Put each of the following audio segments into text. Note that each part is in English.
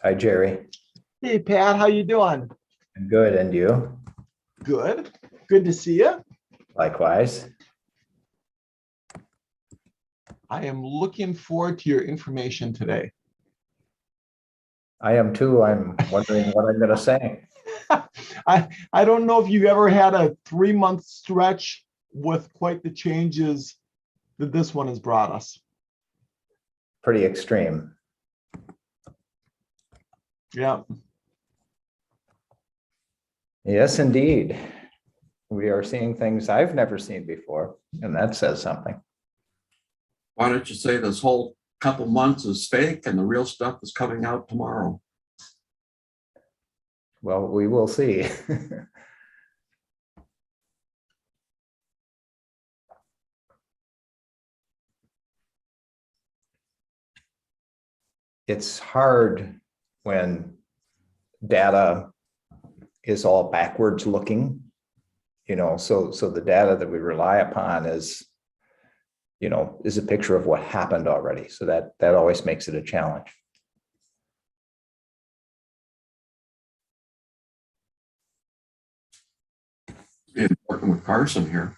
Hi, Jerry. Hey Pat, how you doing? Good, and you? Good. Good to see you. Likewise. I am looking forward to your information today. I am too. I'm wondering what I'm going to say. I don't know if you've ever had a 3-month stretch with quite the changes that this one has brought us. Pretty extreme. Yeah. Yes, indeed. We are seeing things I've never seen before, and that says something. Why don't you say this whole couple months is fake and the real stuff is coming out tomorrow? Well, we will see. It's hard when data is all backwards looking, so the data that we rely upon is a picture of what happened already. So that always makes it a challenge. And working with Carson here.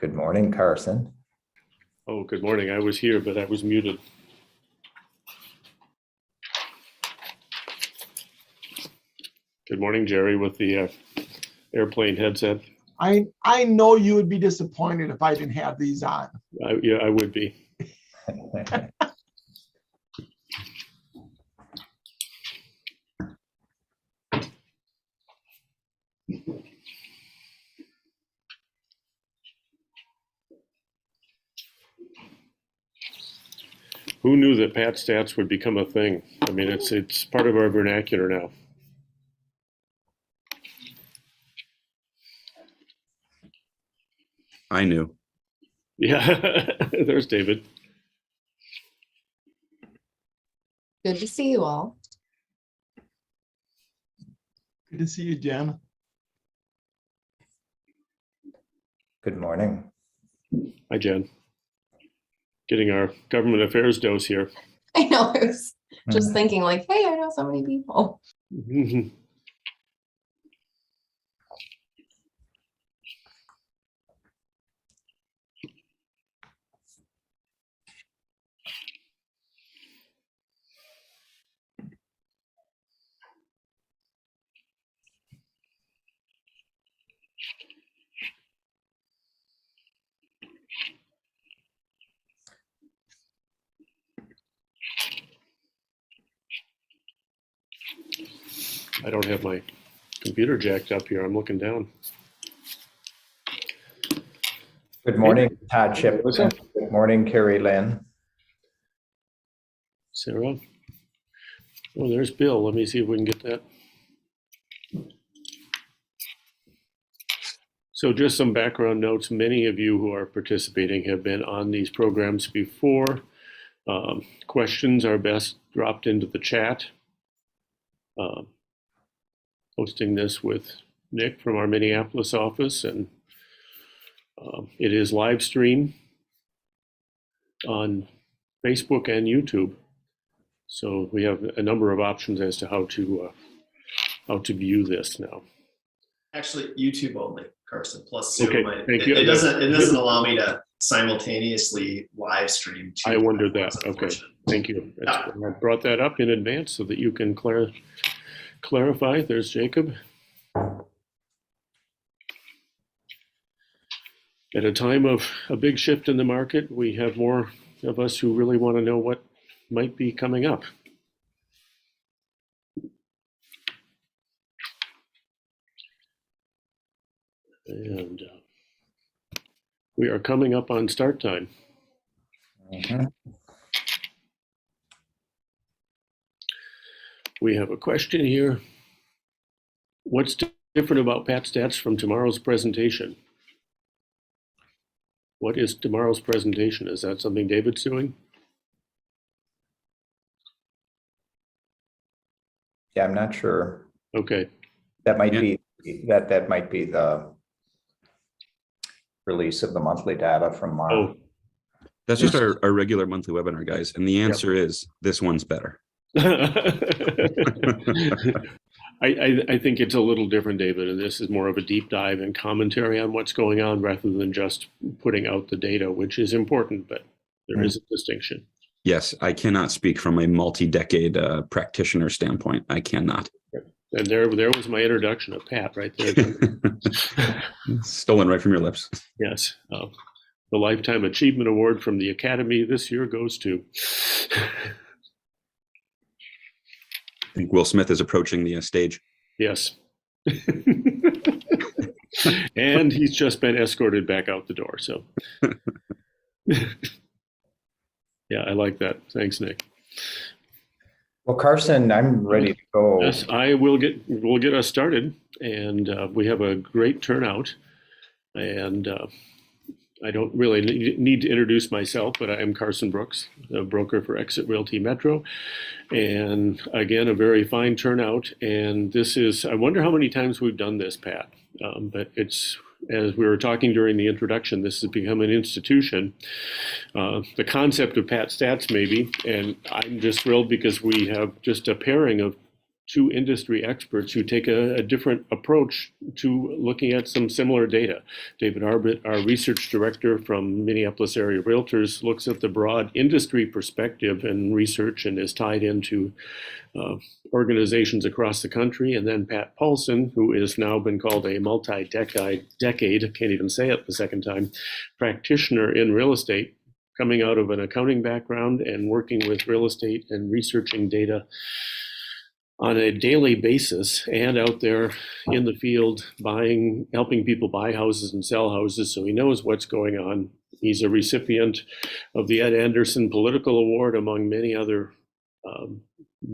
Good morning, Carson. Oh, good morning. I was here, but I was muted. Good morning, Jerry, with the airplane headset. I know you would be disappointed if I didn't have these on. Yeah, I would be. Who knew that Pat Stats would become a thing? I mean, it's part of our vernacular now. I knew. Yeah, there's David. Good to see you all. Good to see you, Jen. Good morning. Hi, Jen. Getting our government affairs dose here. I know, I was just thinking like, hey, I know so many people. I don't have my computer jacked up here. I'm looking down. Good morning, Todd Chip. What's up? Good morning, Carrie Lynn. Sarah. Oh, there's Bill. Let me see if we can get that. So just some background notes. Many of you who are participating have been on these programs before. Questions are best dropped into the chat. Hosting this with Nick from our Minneapolis office, and it is live stream on Facebook and YouTube. So we have a number of options as to how to view this now. Actually, YouTube only, Carson, plus Zoom. Okay, thank you. It doesn't allow me to simultaneously live stream. I wondered that. Okay, thank you. I brought that up in advance so that you can clarify. There's Jacob. At a time of a big shift in the market, we have more of us who really want to know what might be coming up. And we are coming up on start time. We have a question here. What's different about Pat Stats from tomorrow's presentation? What is tomorrow's presentation? Is that something David's doing? Yeah, I'm not sure. Okay. That might be the release of the monthly data from March. Oh, That's just our regular monthly webinar, guys. And the answer is this one's better. I think it's a little different, David, and this is more of a deep dive and commentary on what's going on rather than just putting out the data, which is important, but there is a distinction. Yes, I cannot speak from a multi-decade practitioner standpoint. I cannot. And there was my introduction of Pat right there. Stolen right from your lips. Yes. The Lifetime Achievement Award from the Academy this year goes to. I think Will Smith is approaching the stage. Yes. And he's just been escorted back out the door. So, yeah, I like that. Thanks, Nick. Well, Carson, I'm ready to go. Yes, we'll get us started, and we have a great turnout. And I don't really need to introduce myself, but I am Carson Brooks, a broker for Exit Realty Metro. And again, a very fine turnout. And this is, I wonder how many times we've done this, Pat. But it's, as we were talking during the introduction, this has become an institution. The concept of Pat Stats, maybe, and I'm just thrilled because we have just a pairing of two industry experts who take a different approach to looking at some similar data. David Arbit, our research director from Minneapolis Area Realtors, looks at the broad industry perspective and research and is tied into organizations across the country. And then Pat Paulson, who has now been called a multi-decade, I can't even say it the second time, practitioner in real estate, coming out of an accounting background and working with real estate and researching data on a daily basis and out there in the field helping people buy houses and sell houses. So he knows what's going on. He's a recipient of the Ed Anderson Political Award, among many other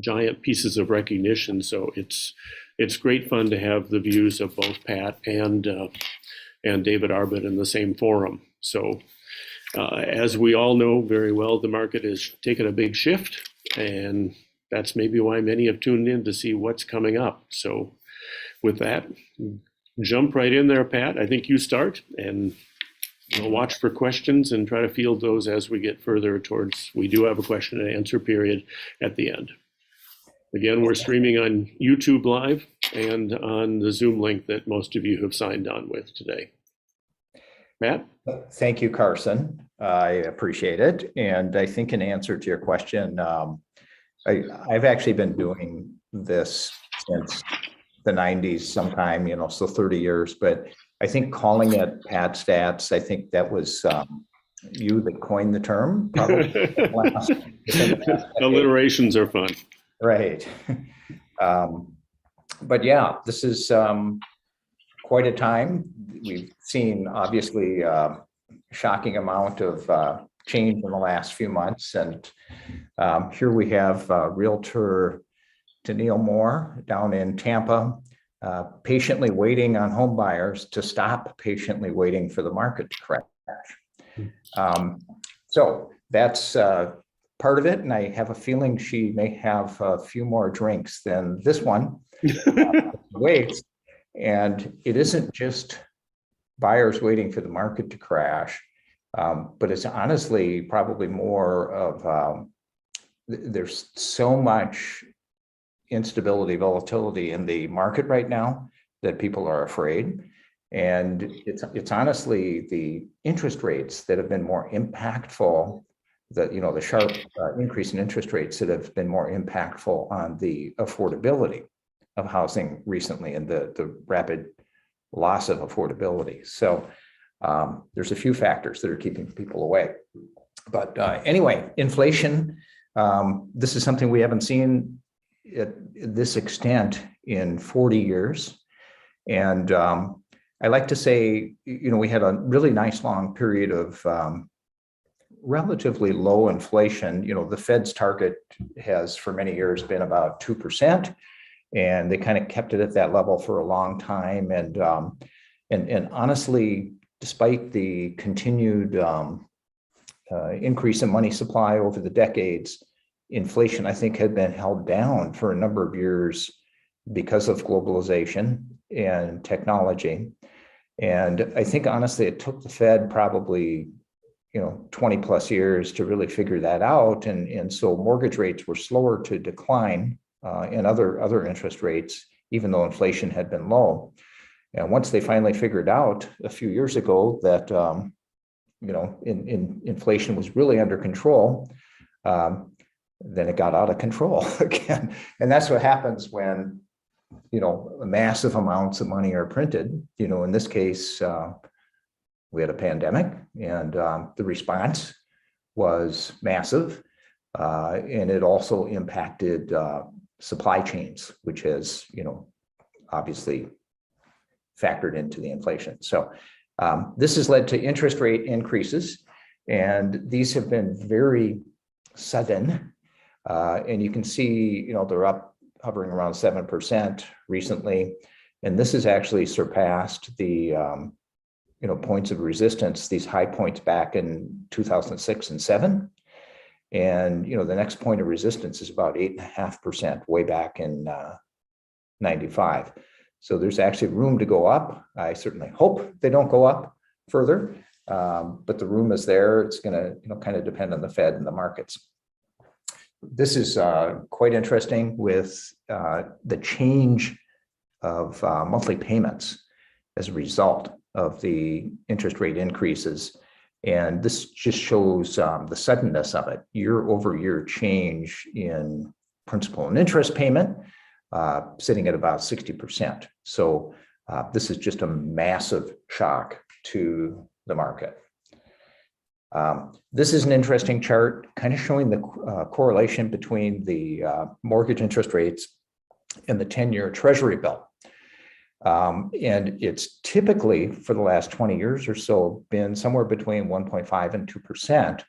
giant pieces of recognition. So it's great fun to have the views of both Pat and David Arbit in the same forum. So as we all know very well, the market has taken a big shift, and that's maybe why many have tuned in to see what's coming up. So with that, jump right in there, Pat. I think you start, and we'll watch for questions and try to field those as we get further towards, we do have a question and answer period at the end. Again, we're streaming on YouTube Live and on the Zoom link that most of you have signed on with today. Pat? Thank you, Carson. I appreciate it. And I think in answer to your question, I've actually been doing this since the 90s sometime, so 30 years, but I think calling it Pat Stats, I think that was you that coined the term, probably. Alliterations are fun. Right. But yeah, this is quite a time. We've seen obviously shocking amount of change in the last few months. And here we have Realtor Danielle Moore down in Tampa, patiently waiting on home buyers to stop patiently waiting for the market to crash. So that's part of it. And I have a feeling she may have a few more drinks than this one. Waits. And it isn't just buyers waiting for the market to crash. But it's honestly probably more of there's so much instability, volatility in the market right now that people are afraid. And it's honestly the interest rates that have been more impactful, the sharp increase in interest rates that have been more impactful on the affordability of housing recently and the rapid loss of affordability. So there's a few factors that are keeping people away. But anyway, inflation, this is something we haven't seen at this extent in 40 years. And I like to say, we had a really nice long period of relatively low inflation. The Fed's target has for many years been about 2%, and they kind of kept it at that level for a long time. And honestly, despite the continued increase in money supply over the decades, inflation, I think, had been held down for a number of years because of globalization and technology. And I think, honestly, it took the Fed probably, 20 plus years to really figure that out. And so mortgage rates were slower to decline and other interest rates, even though inflation had been low. And once they finally figured out a few years ago that, inflation was really under control, then it got out of control again. And that's what happens when, massive amounts of money are printed. In this case, we had a pandemic, and the response was massive. And it also impacted supply chains, which has, obviously factored into the inflation. So this has led to interest rate increases, and these have been very sudden. And you can see, they're up hovering around 7% recently. And this has actually surpassed the, points of resistance, these high points back in 2006 and 7. And, the next point of resistance is about 8.5% way back in 95. So there's actually room to go up. I certainly hope they don't go up further, but the room is there. It's going to, kind of depend on the Fed and the markets. This is quite interesting with the change of monthly payments as a result of the interest rate increases. And this just shows the suddenness of it. Year over year change in principal and interest payment, sitting at about 60%. So this is just a massive shock to the market. This is an interesting chart, kind of showing the correlation between the mortgage interest rates and the 10-year Treasury bill. And it's typically, for the last 20 years or so, been somewhere between 1.5 and 2%.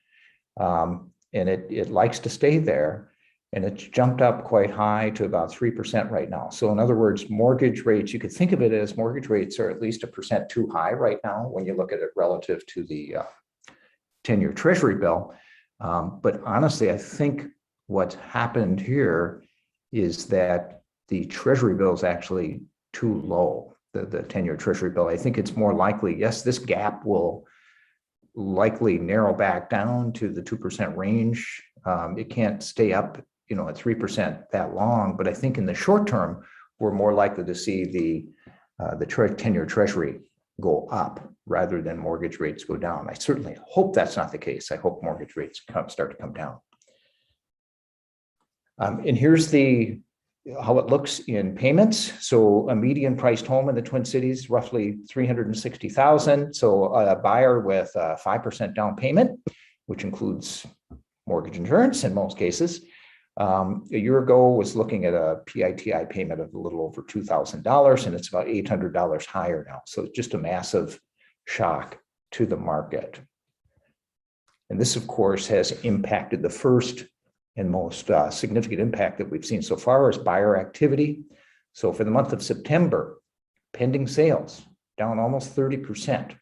And it likes to stay there. And it's jumped up quite high to about 3% right now. So in other words, mortgage rates, you could think of it as mortgage rates are at least 1% too high right now when you look at it relative to the 10-year Treasury bill. But honestly, I think what's happened here is that the Treasury bill is actually too low, the 10-year Treasury bill. I think it's more likely, yes, this gap will likely narrow back down to the 2% range. It can't stay up, at 3% that long. But I think in the short term, we're more likely to see the 10-year Treasury go up rather than mortgage rates go down. I certainly hope that's not the case. I hope mortgage rates start to come down. And here's how it looks in payments. So a median priced home in the Twin Cities, roughly $360,000. So a buyer with a 5% down payment, which includes mortgage insurance in most cases. A year ago was looking at a PITI payment of a little over $2,000, and it's about $800 higher now. So it's just a massive shock to the market. And this, of course, has impacted the first and most significant impact that we've seen so far is buyer activity. So for the month of September, pending sales down almost 30%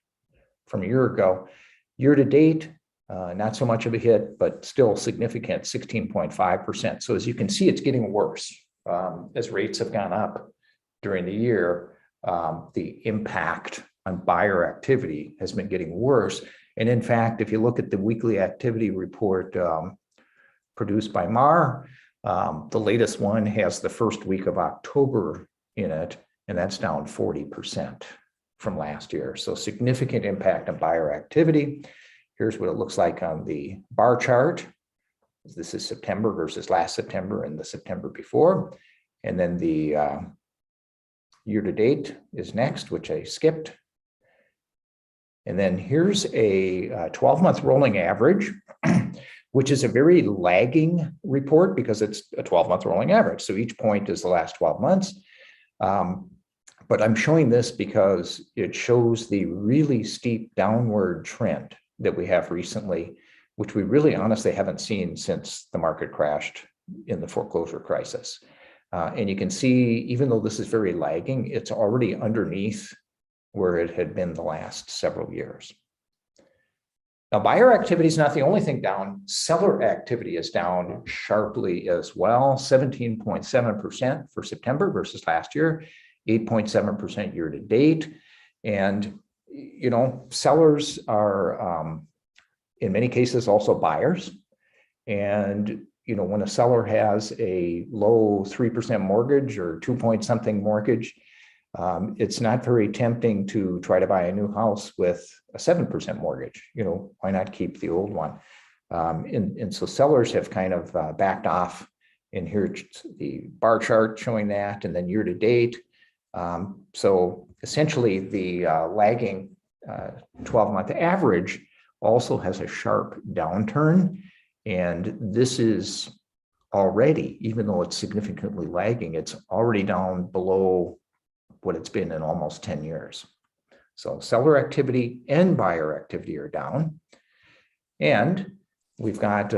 from a year ago. Year to date, not so much of a hit, but still significant, 16.5%. So as you can see, it's getting worse. As rates have gone up during the year, the impact on buyer activity has been getting worse. And in fact, if you look at the weekly activity report produced by MAR, the latest one has the first week of October in it, and that's down 40% from last year. So significant impact on buyer activity. Here's what it looks like on the bar chart. This is September versus last September and the September before. And then the year to date is next, which I skipped. And then here's a 12-month rolling average, which is a very lagging report because it's a 12-month rolling average. So each point is the last 12 months. But I'm showing this because it shows the really steep downward trend that we have recently, which we really honestly haven't seen since the market crashed in the foreclosure crisis. And you can see, even though this is very lagging, it's already underneath where it had been the last several years. Now, buyer activity is not the only thing down. Seller activity is down sharply as well, 17.7% for September versus last year, 8.7% year to date. And, sellers are in many cases also buyers. And, you know, when a seller has a low 3% mortgage or 2 point something mortgage, it's not very tempting to try to buy a new house with a 7% mortgage. You know, why not keep the old one? And so sellers have kind of backed off. And here's the bar chart showing that, and then year to date. So essentially the lagging 12-month average also has a sharp downturn. And this is already, even though it's significantly lagging, it's already down below what it's been in almost 10 years. So seller activity and buyer activity are down. And we've got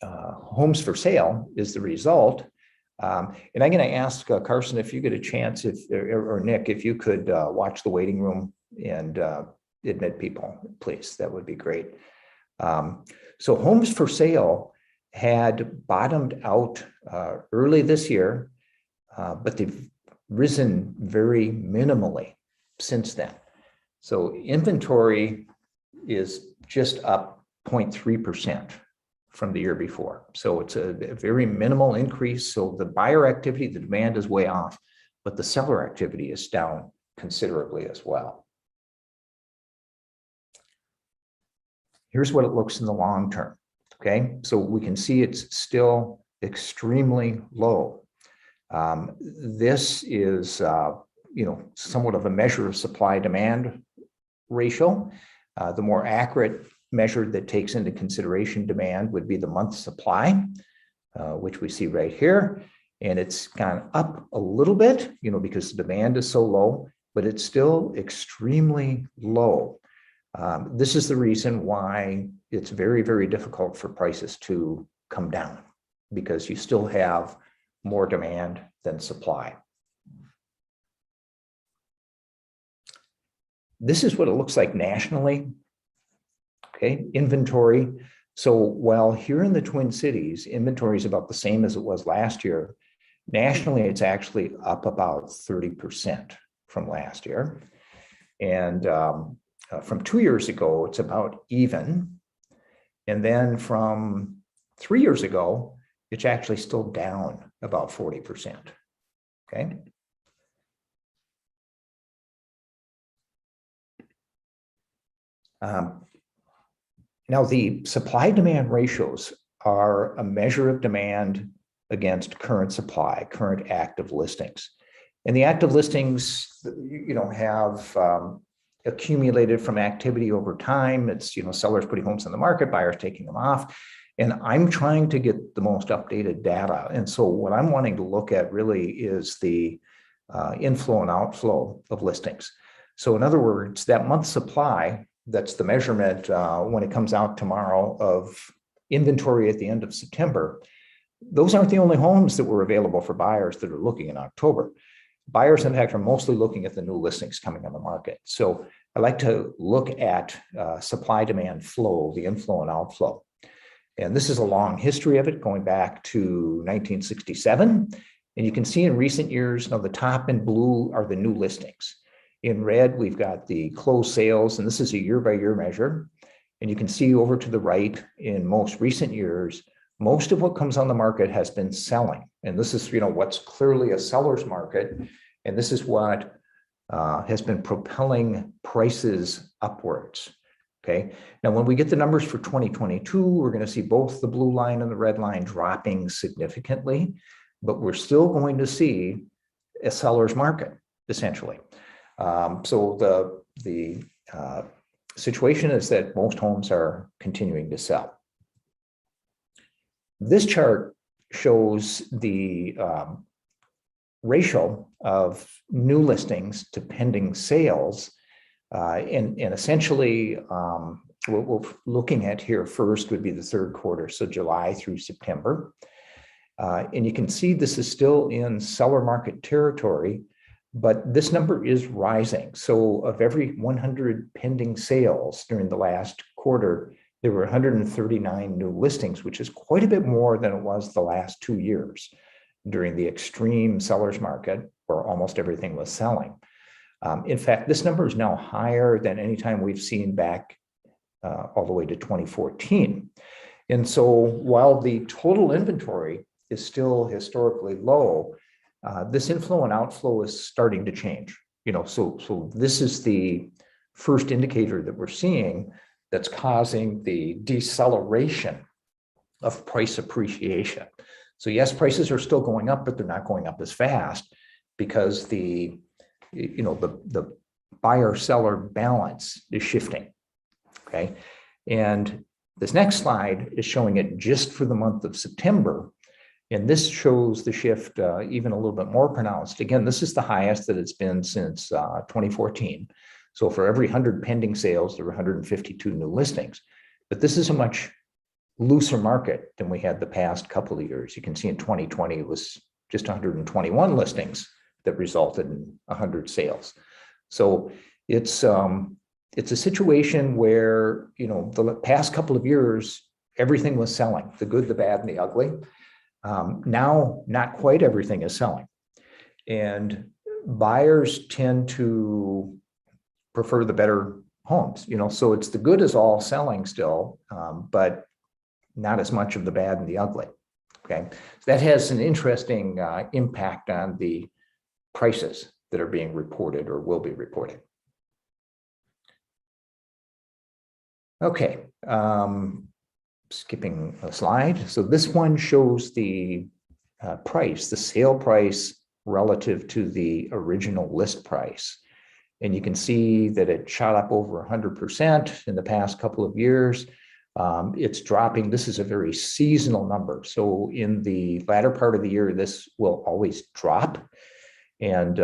homes for sale is the result. And I'm going to ask Carson, if you get a chance, or Nick, if you could watch the waiting room and admit people, please, that would be great. So homes for sale had bottomed out early this year, but they've risen very minimally since then. So inventory is just up 0.3% from the year before. So it's a very minimal increase. So the buyer activity, the demand is way off, but the seller activity is down considerably as well. Here's what it looks in the long term. Okay, so we can see it's still extremely low. This is, you know, somewhat of a measure of supply-demand ratio. The more accurate measure that takes into consideration demand would be the month supply, which we see right here. And it's gone up a little bit, you know, because the demand is so low, but it's still extremely low. This is the reason why it's very, very difficult for prices to come down, because you still have more demand than supply. This is what it looks like nationally. Okay, inventory. So while here in the Twin Cities, inventory is about the same as it was last year, nationally, it's actually up about 30% from last year. And from 2 years ago, it's about even. And then from 3 years ago, it's actually still down about 40%. Okay. Now, the supply-demand ratios are a measure of demand against current supply, current active listings. And the active listings, you know, have accumulated from activity over time. It's, you know, sellers putting homes on the market, buyers taking them off. And I'm trying to get the most updated data. And so what I'm wanting to look at really is the inflow and outflow of listings. So in other words, that month supply, that's the measurement when it comes out tomorrow of inventory at the end of September. Those aren't the only homes that were available for buyers that are looking in October. Buyers, in fact, are mostly looking at the new listings coming on the market. So I like to look at supply-demand flow, the inflow and outflow. And this is a long history of it, going back to 1967. And you can see in recent years, now the top in blue are the new listings. In red, we've got the closed sales, and this is a year-by-year measure. And you can see over to the right, in most recent years, most of what comes on the market has been selling. And this is, you know, what's clearly a seller's market. And this is what has been propelling prices upwards. Okay. Now, when we get the numbers for 2022, we're going to see both the blue line and the red line dropping significantly, but we're still going to see a seller's market, essentially. So the situation is that most homes are continuing to sell. This chart shows the ratio of new listings to pending sales. And essentially, what we're looking at here first would be the third quarter, so July through September. And you can see this is still in seller market territory, but this number is rising. So of every 100 pending sales during the last quarter, there were 139 new listings, which is quite a bit more than it was the last 2 years during the extreme seller's market where almost everything was selling. In fact, this number is now higher than any time we've seen back all the way to 2014. And so while the total inventory is still historically low, this inflow and outflow is starting to change. So this is the first indicator that we're seeing that's causing the deceleration of price appreciation. So yes, prices are still going up, but they're not going up as fast because the buyer-seller balance is shifting. Okay, and this next slide is showing it just for the month of September. And this shows the shift even a little bit more pronounced. Again, this is the highest that it's been since 2014. So for every 100 pending sales, there were 152 new listings. But this is a much looser market than we had the past couple of years. You can see in 2020, it was just 121 listings that resulted in 100 sales. So it's a situation where, the past couple of years, everything was selling, the good, the bad, and the ugly. Now, not quite everything is selling. And buyers tend to prefer the better homes, so it's the good is all selling still, but not as much of the bad and the ugly. Okay, so that has an interesting impact on the prices that are being reported or will be reported. Okay, skipping a slide. So this one shows the price, the sale price relative to the original list price. And you can see that it shot up over 100% in the past couple of years. It's dropping. This is a very seasonal number. So in the latter part of the year, this will always drop. And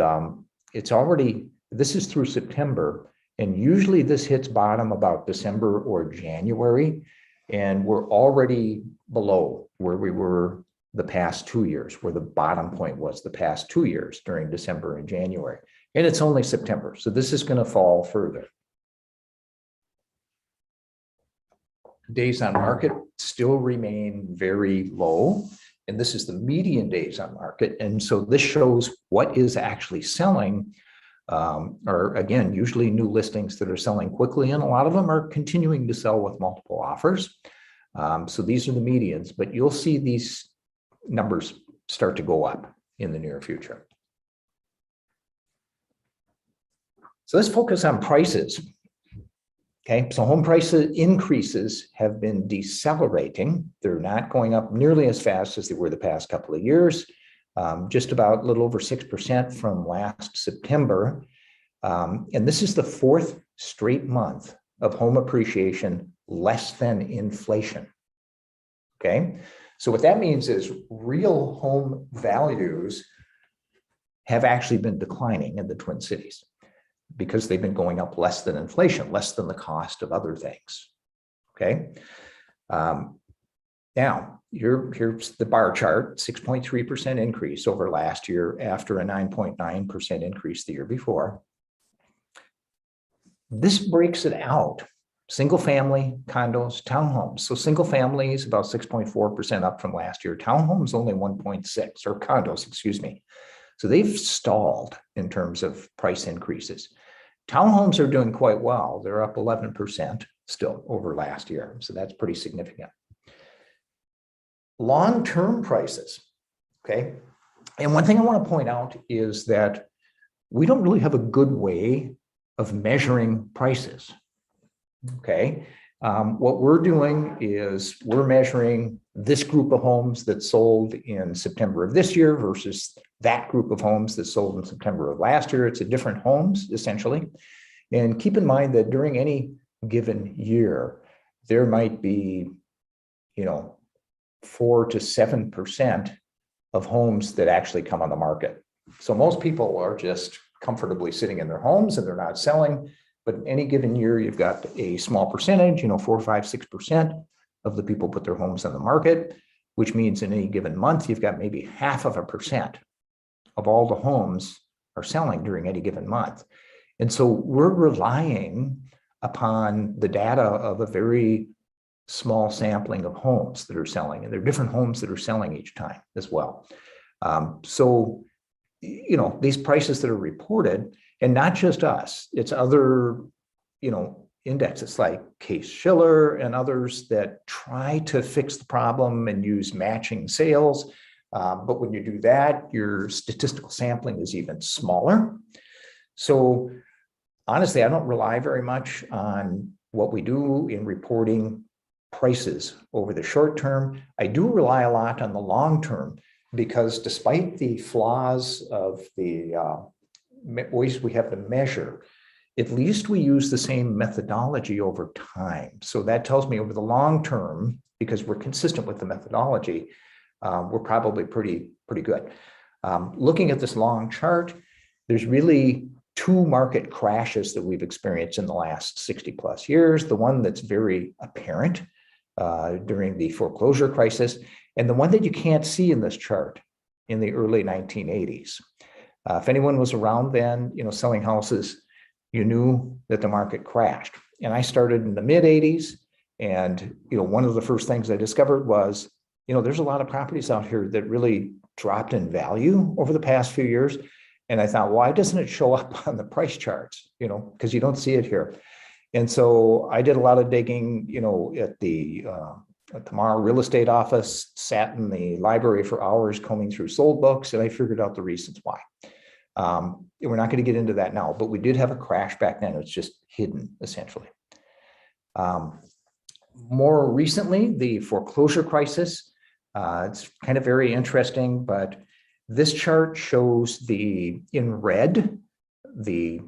this is through September. And usually this hits bottom about December or January. And we're already below where we were the past 2 years, where the bottom point was the past 2 years during December and January. And it's only September. So this is going to fall further. Days on market still remain very low. And this is the median days on market. And so this shows what is actually selling. Are again, usually new listings that are selling quickly, and a lot of them are continuing to sell with multiple offers. So these are the medians, but you'll see these numbers start to go up in the near future. So let's focus on prices. Okay, so home price increases have been decelerating. They're not going up nearly as fast as they were the past couple of years. Just about a little over 6% from last September. And this is the fourth straight month of home appreciation less than inflation. Okay, so what that means is real home values have actually been declining in the Twin Cities because they've been going up less than inflation, less than the cost of other things. Okay. Now, here's the bar chart, 6.3% increase over last year after a 9.9% increase the year before. This breaks it out. Single family, condos, townhomes. So single family is about 6.4% up from last year. Townhomes only 1.6, or condos, excuse me. So they've stalled in terms of price increases. Townhomes are doing quite well. They're up 11% still over last year. So that's pretty significant. Long-term prices, okay? And one thing I want to point out is that we don't really have a good way of measuring prices, okay? What we're doing is we're measuring this group of homes that sold in September of this year versus that group of homes that sold in September of last year. It's a different homes, essentially. And keep in mind that during any given year, there might be, 4 to 7% of homes that actually come on the market. So most people are just comfortably sitting in their homes and they're not selling. But in any given year, you've got a small percentage, 4, 5, 6% of the people put their homes on the market, which means in any given month, you've got maybe 0.5% of all the homes are selling during any given month. And so we're relying upon the data of a very small sampling of homes that are selling, and there are different homes that are selling each time as well. So, these prices that are reported, and not just us, it's other, indexes like Case-Shiller and others that try to fix the problem and use matching sales. But when you do that, your statistical sampling is even smaller. So honestly, I don't rely very much on what we do in reporting prices over the short term. I do rely a lot on the long term, because despite the flaws of the ways we have to measure, at least we use the same methodology over time. So that tells me over the long term, because we're consistent with the methodology, we're probably pretty good. Looking at this long chart, there's really two market crashes that we've experienced in the last 60 plus years. The one that's very apparent during the foreclosure crisis, and the one that you can't see in this chart in the early 1980s. If anyone was around then, selling houses, you knew that the market crashed. And I started in the mid 80s. And, one of the first things I discovered was, there's a lot of properties out here that really dropped in value over the past few years. And I thought, why doesn't it show up on the price charts? Because you don't see it here. And so I did a lot of digging, at the Tomorrow real estate office, sat in the library for hours combing through sold books, and I figured out the reasons why. We're not going to get into that now, but we did have a crash back then. It's just hidden, essentially. More recently, the foreclosure crisis. It's kind of very interesting, but this chart shows in red, the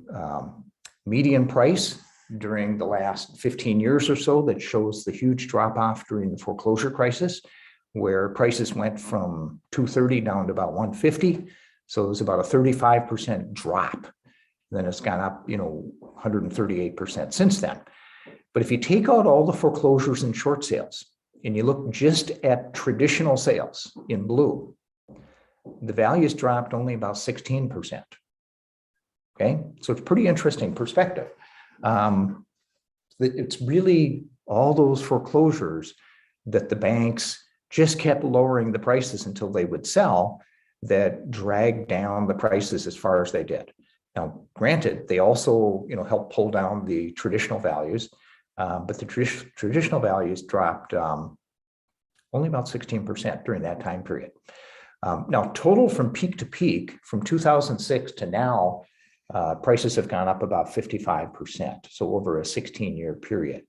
median price during the last 15 years or so. That shows the huge drop off during the foreclosure crisis, where prices went from 230 down to about 150. So it was about a 35% drop. Then it's gone up, 138% since then. But if you take out all the foreclosures and short sales, and you look just at traditional sales in blue, the values dropped only about 16%. Okay, so it's pretty interesting perspective. It's really all those foreclosures that the banks just kept lowering the prices until they would sell, that dragged down the prices as far as they did. Now, granted, they also, helped pull down the traditional values, but the traditional values dropped only about 16% during that time period. Now, total from peak to peak, from 2006 to now, prices have gone up about 55%. So over a 16-year period,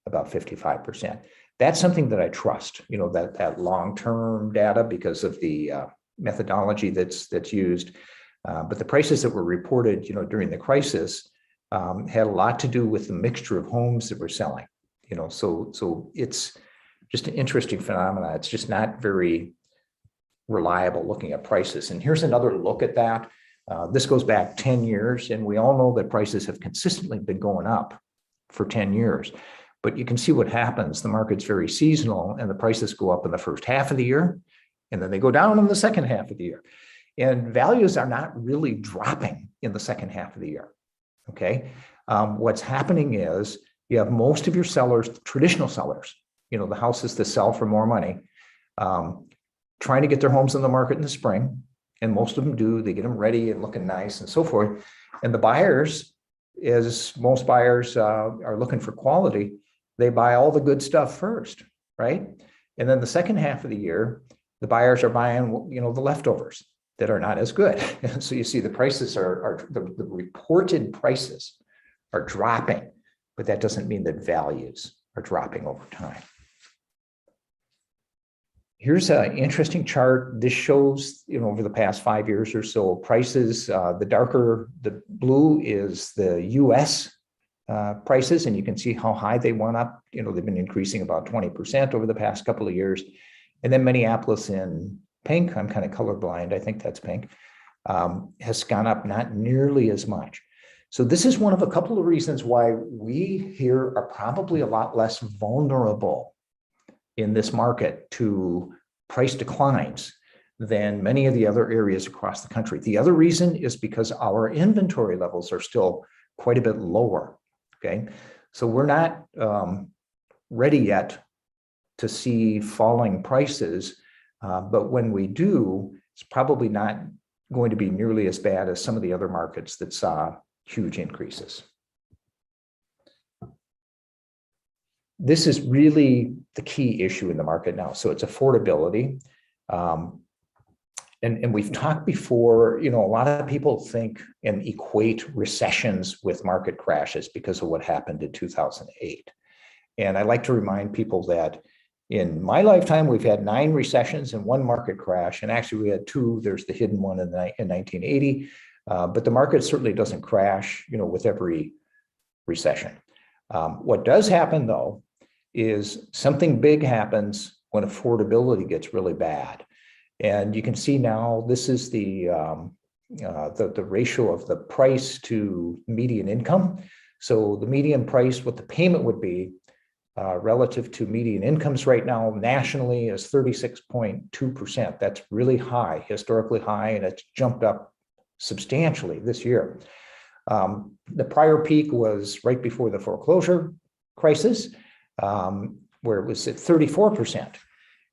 about 55%. That's something that I trust, that long-term data, because of the methodology that's used. But the prices that were reported, during the crisis had a lot to do with the mixture of homes that were selling. So it's just an interesting phenomenon. It's just not very reliable looking at prices. And here's another look at that. This goes back 10 years, and we all know that prices have consistently been going up for 10 years. But you can see what happens. The market's very seasonal, and the prices go up in the first half of the year, and then they go down in the second half of the year. And values are not really dropping in the second half of the year. Okay. What's happening is you have most of your sellers, traditional sellers, the houses that sell for more money, trying to get their homes on the market in the spring. And most of them do. They get them ready and looking nice and so forth. And the buyers, as most buyers are looking for quality, they buy all the good stuff first, right? And then the second half of the year, the buyers are buying, the leftovers that are not as good. And so you see the prices the reported prices are dropping, but that doesn't mean that values are dropping over time. Here's an interesting chart. This shows, over the past 5 years or so, prices. The blue is the US prices, and you can see how high they went up. They've been increasing about 20% over the past couple of years. And then Minneapolis in pink, I'm kind of colorblind, I think that's pink, has gone up not nearly as much. So this is one of a couple of reasons why we here are probably a lot less vulnerable in this market to price declines than many of the other areas across the country. The other reason is because our inventory levels are still quite a bit lower. Okay, so we're not ready yet to see falling prices, but when we do, it's probably not going to be nearly as bad as some of the other markets that saw huge increases. this is really the key issue in the market now. So it's affordability. And we've talked before, a lot of people think and equate recessions with market crashes because of what happened in 2008. And I like to remind people that in my lifetime, we've had 9 recessions and 1 market crash. And actually we had 2, there's the hidden one in 1980. But the market certainly doesn't crash, with every recession. What does happen though, is something big happens when affordability gets really bad. And you can see now this is the ratio of the price to median income. So the median price, what the payment would be relative to median incomes right now nationally is 36.2%. That's really high, historically high, and it's jumped up substantially this year. The prior peak was right before the foreclosure crisis, where it was at 34%.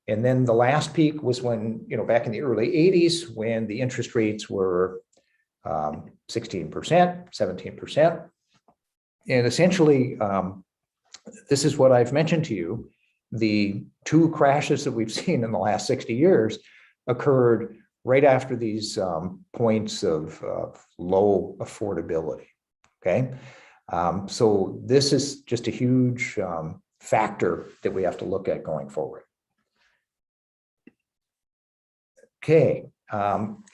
And then the last peak was when, back in the early 80s, when the interest rates were 16%, 17%. And essentially, this is what I've mentioned to you. The 2 crashes that we've seen in the last 60 years occurred right after these points of low affordability, okay? So this is just a huge factor that we have to look at going forward. Okay,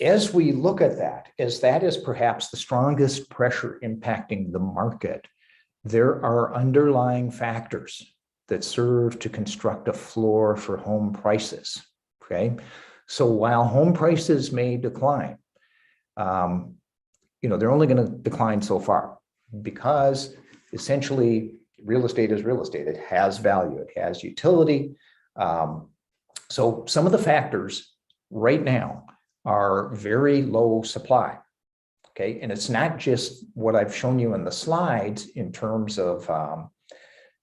as we look at that, as that is perhaps the strongest pressure impacting the market, there are underlying factors that serve to construct a floor for home prices, okay? So while home prices may decline, they're only going to decline so far because essentially real estate is real estate. It has value, it has utility. So some of the factors right now are very low supply, okay? And it's not just what I've shown you in the slides in terms of,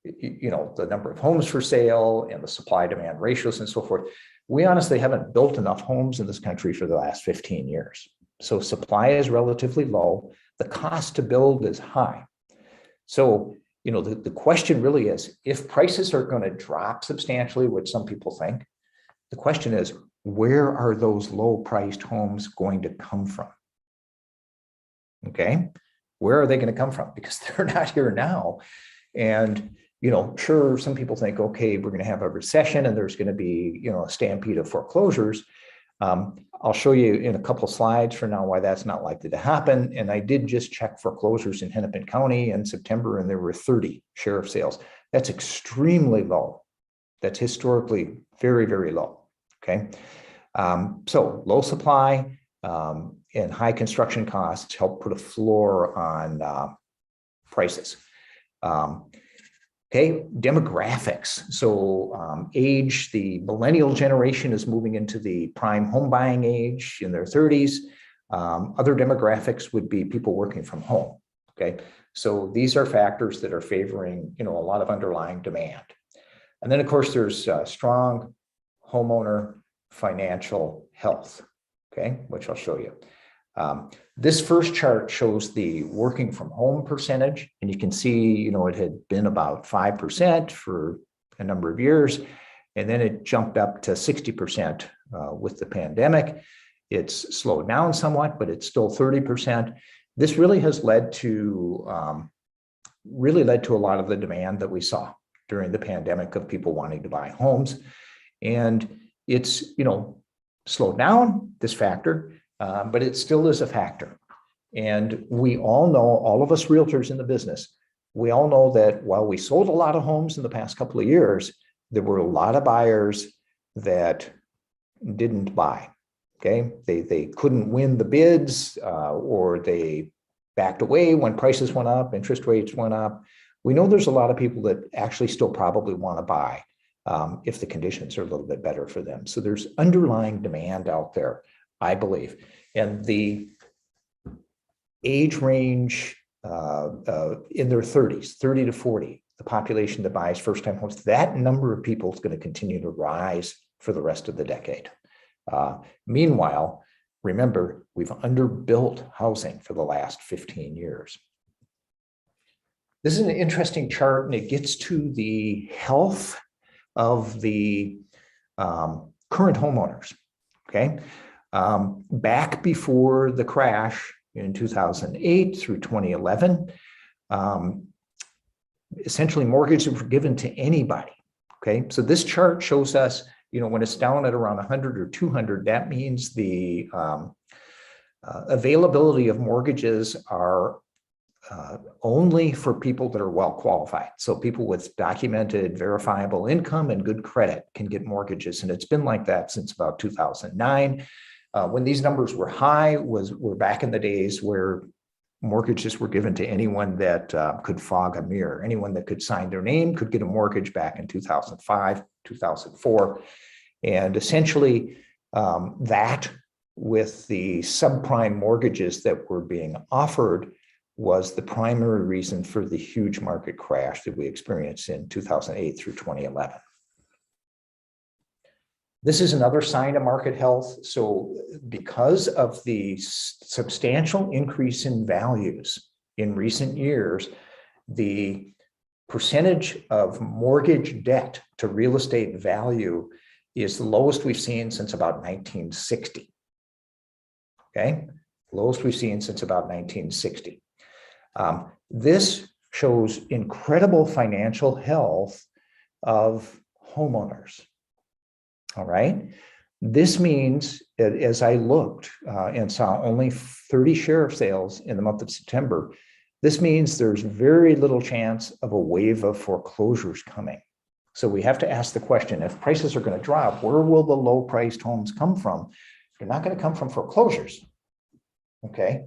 the number of homes for sale and the supply-demand ratios and so forth. We honestly haven't built enough homes in this country for the last 15 years. So supply is relatively low. The cost to build is high. So, the question really is, if prices are going to drop substantially, which some people think, the question is, where are those low-priced homes going to come from? Okay, where are they going to come from? Because they're not here now. And, sure, some people think, okay, we're going to have a recession and there's going to be, a stampede of foreclosures. I'll show you in a couple of slides from now why that's not likely to happen. And I did just check foreclosures in Hennepin County in September, and there were 30 sheriff sales. That's extremely low. That's historically very, very low. Okay, so low supply and high construction costs help put a floor on prices. Okay, demographics. So age, the millennial generation is moving into the prime home buying age in their 30s. Other demographics would be people working from home. Okay, so these are factors that are favoring, a lot of underlying demand. And then of course there's strong homeowner financial health, okay, which I'll show you. This first chart shows the working from home percentage, and you can see, it had been about 5% for a number of years, and then it jumped up to 60% with the pandemic. It's slowed down somewhat, but it's still 30%. This really has led to a lot of the demand that we saw during the pandemic of people wanting to buy homes. And it's, slowed down, this factor, but it still is a factor. And we all know, all of us realtors in the business, we all know that while we sold a lot of homes in the past couple of years, there were a lot of buyers that didn't buy, okay? They couldn't win the bids or they backed away when prices went up, interest rates went up. We know there's a lot of people that actually still probably want to buy if the conditions are a little bit better for them. So there's underlying demand out there, I believe. And the age range in their 30s, 30 to 40, the population that buys first-time homes, that number of people is going to continue to rise for the rest of the decade. Meanwhile, remember, we've underbuilt housing for the last 15 years. this is an interesting chart, and it gets to the health of the current homeowners. Okay. Back before the crash in 2008 through 2011, essentially mortgages were given to anybody. Okay. So this chart shows us, when it's down at around 100 or 200, that means the availability of mortgages are only for people that are well qualified. So people with documented verifiable income and good credit can get mortgages. And it's been like that since about 2009. When these numbers were high were back in the days where mortgages were given to anyone that could fog a mirror. Anyone that could sign their name could get a mortgage back in 2005, 2004. And essentially that with the subprime mortgages that were being offered was the primary reason for the huge market crash that we experienced in 2008 through 2011. This is another sign of market health. So because of the substantial increase in values in recent years, the percentage of mortgage debt to real estate value is the lowest we've seen since about 1960. Okay, lowest we've seen since about 1960. This shows incredible financial health of homeowners. All right. This means that as I looked and saw only 30 sheriff sales in the month of September, this means there's very little chance of a wave of foreclosures coming. So we have to ask the question, if prices are going to drop, where will the low priced homes come from? They're not going to come from foreclosures. Okay.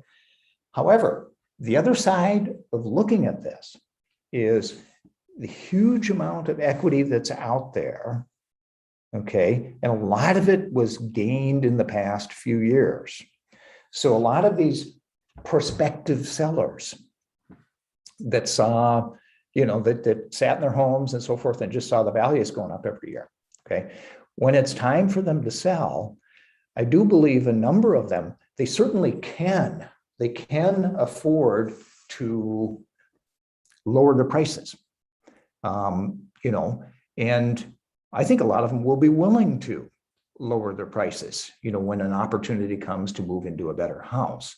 However, the other side of looking at this is the huge amount of equity that's out there. Okay. And a lot of it was gained in the past few years. So a lot of these prospective sellers that saw, that sat in their homes and so forth and just saw the values going up every year. Okay. When it's time for them to sell, I do believe a number of them, they certainly can. They can afford to lower their prices, and I think a lot of them will be willing to lower their prices, when an opportunity comes to move into a better house.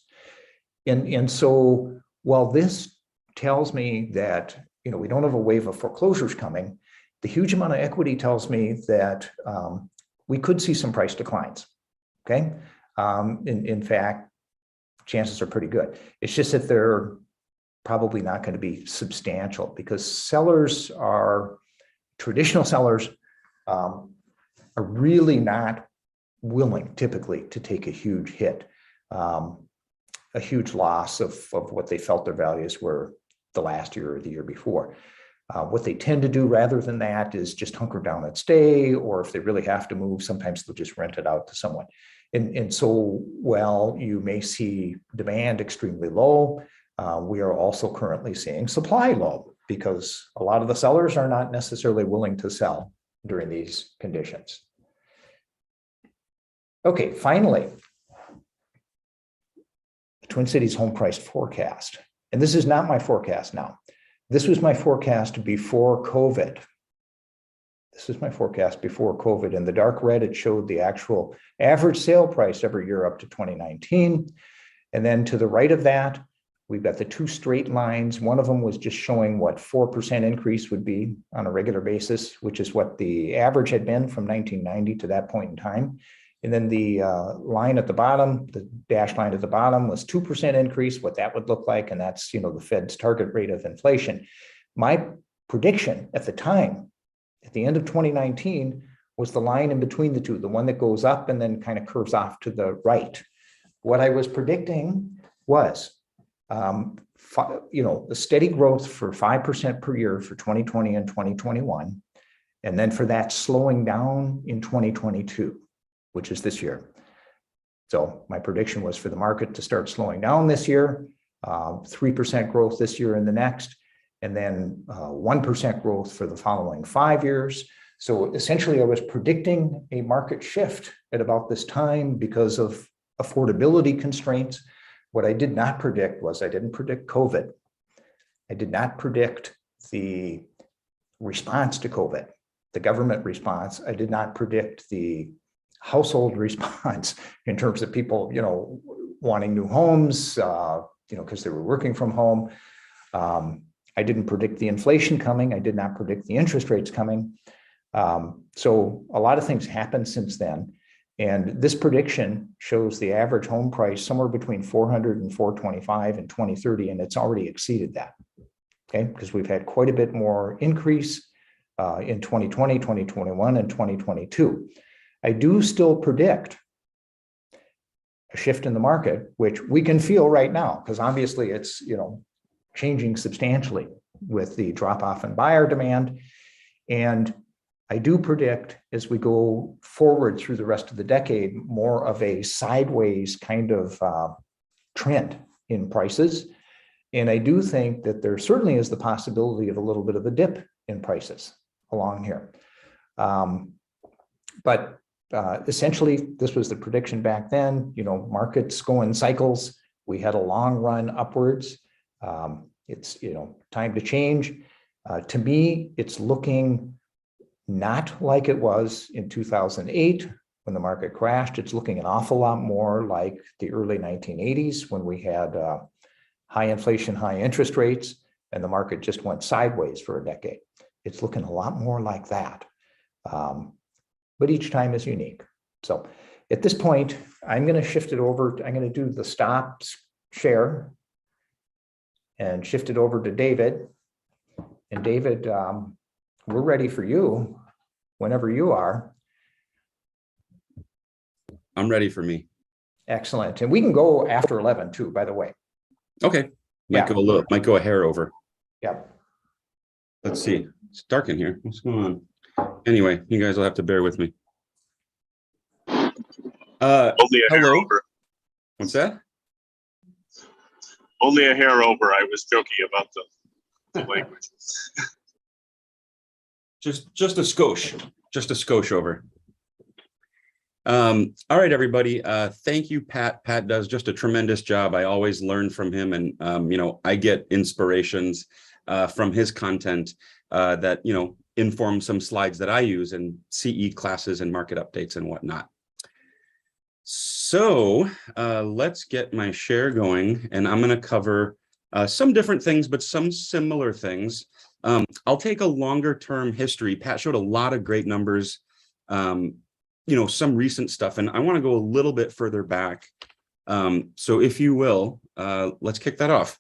And so while this tells me that, we don't have a wave of foreclosures coming, the huge amount of equity tells me that we could see some price declines. Okay. In fact, chances are pretty good. It's just that they're probably not going to be substantial because traditional sellers are really not willing typically to take a huge hit, a huge loss of what they felt their values were the last year or the year before. What they tend to do rather than that is just hunker down and stay, or if they really have to move, sometimes they'll just rent it out to someone. And so while you may see demand extremely low, we are also currently seeing supply low because a lot of the sellers are not necessarily willing to sell during these conditions. Okay, finally, the Twin Cities home price forecast. And this is not my forecast now. This was my forecast before COVID. This is my forecast before COVID. In the dark red, it showed the actual average sale price every year up to 2019. And then to the right of that, we've got the two straight lines. One of them was just showing what 4% increase would be on a regular basis, which is what the average had been from 1990 to that point in time. And then the line at the bottom, the dashed line at the bottom was 2% increase, what that would look like. And that's, the Fed's target rate of inflation. My prediction at the time, at the end of 2019, was the line in between the two, the one that goes up and then kind of curves off to the right. What I was predicting was, the steady growth for 5% per year for 2020 and 2021, and then for that slowing down in 2022, which is this year. So my prediction was for the market to start slowing down this year, 3% growth this year and the next, and then 1% growth for the following 5 years. So essentially, I was predicting a market shift at about this time because of affordability constraints. What I did not predict was I didn't predict COVID. I did not predict the response to COVID, the government response. I did not predict the household response in terms of people, wanting new homes, because they were working from home. I didn't predict the inflation coming. I did not predict the interest rates coming. So a lot of things happened since then. And this prediction shows the average home price somewhere between 400 and 425 in 2030, and it's already exceeded that. Okay, because we've had quite a bit more increase in 2020, 2021, and 2022. I do still predict a shift in the market, which we can feel right now, because obviously it's, changing substantially with the drop off in buyer demand. And I do predict as we go forward through the rest of the decade, more of a sideways kind of trend in prices. And I do think that there certainly is the possibility of a little bit of a dip in prices along here. But essentially, this was the prediction back then. Markets go in cycles. We had a long run upwards. It's time to change. To me, it's looking not like it was in 2008 when the market crashed. It's looking an awful lot more like the early 1980s when we had high inflation, high interest rates, and the market just went sideways for a decade. It's looking a lot more like that. But each time is unique. So at this point, I'm going to shift it over. I'm going to do the stop share and shift it over to David. And David, we're ready for you whenever you are. I'm ready for me. Excellent. And we can go after 11 too, by the way. Okay. Yeah. Might go a hair over. Yep. Let's see. It's dark in here. What's going on? Anyway, you guys will have to bear with me. Only a hair hello? over. What's that? Only a hair over. I was joking about the language. Just a skosh over. All right, everybody. Thank you, Pat. Pat does just a tremendous job. I always learn from him, and I get inspirations from his content that inform some slides that I use in CE classes and market updates and whatnot. So let's get my share going, and I'm going to cover some different things, but some similar things. I'll take a longer term history. Pat showed a lot of great numbers, some recent stuff, and I want to go a little bit further back. So if you will, let's kick that off.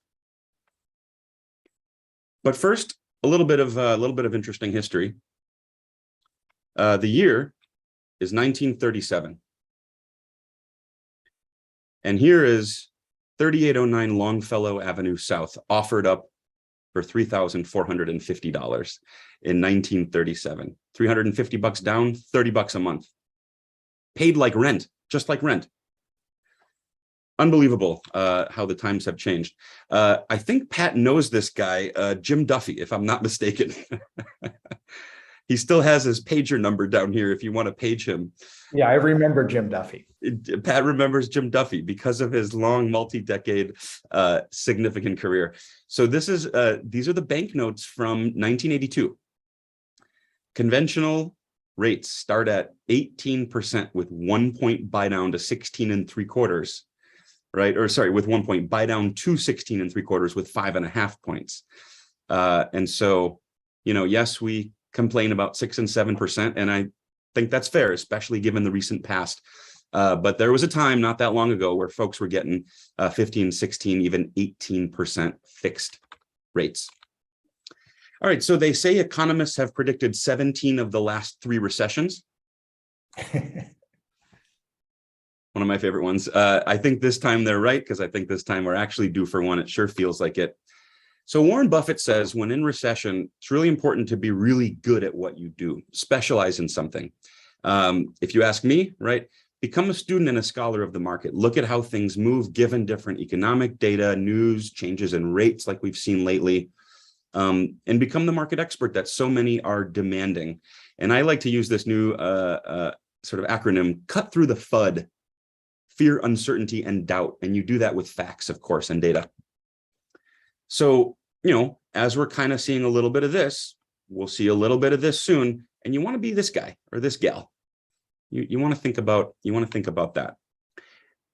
But first, a little bit of interesting history. The year is 1937. And here is 3809 Longfellow Avenue South, offered up for $3,450 in 1937. $350 down, $30 a month. Paid like rent, just like rent. Unbelievable how the times have changed. I think Pat knows this guy, Jim Duffy, if I'm not mistaken. He still has his pager number down here if you want to page him. Yeah, I remember Jim Duffy. Pat remembers Jim Duffy because of his long multi-decade significant career. So these are the banknotes from 1982. Conventional rates start at 18% with 1 point buy down to 16 3/4, right? Or sorry, with 1 point buy down to 16 3/4 with 5.5 points. And so, yes, we complain about 6 and 7%, and I think that's fair, especially given the recent past. But there was a time not that long ago where folks were getting 15, 16, even 18% fixed rates. All right, so they say economists have predicted 17 of the last 3 recessions. One of my favorite ones. I think this time they're right, because I think this time we're actually due for one. It sure feels like it. So Warren Buffett says when in recession, it's really important to be really good at what you do, specialize in something. If you ask me, right, become a student and a scholar of the market. Look at how things move given different economic data, news, changes in rates like we've seen lately, and become the market expert that so many are demanding. And I like to use this new sort of acronym, cut through the FUD, fear, uncertainty, and doubt. And you do that with facts, of course, and data. So, as we're kind of seeing a little bit of this, we'll see a little bit of this soon. And you want to be this guy or this gal. You want to think about that.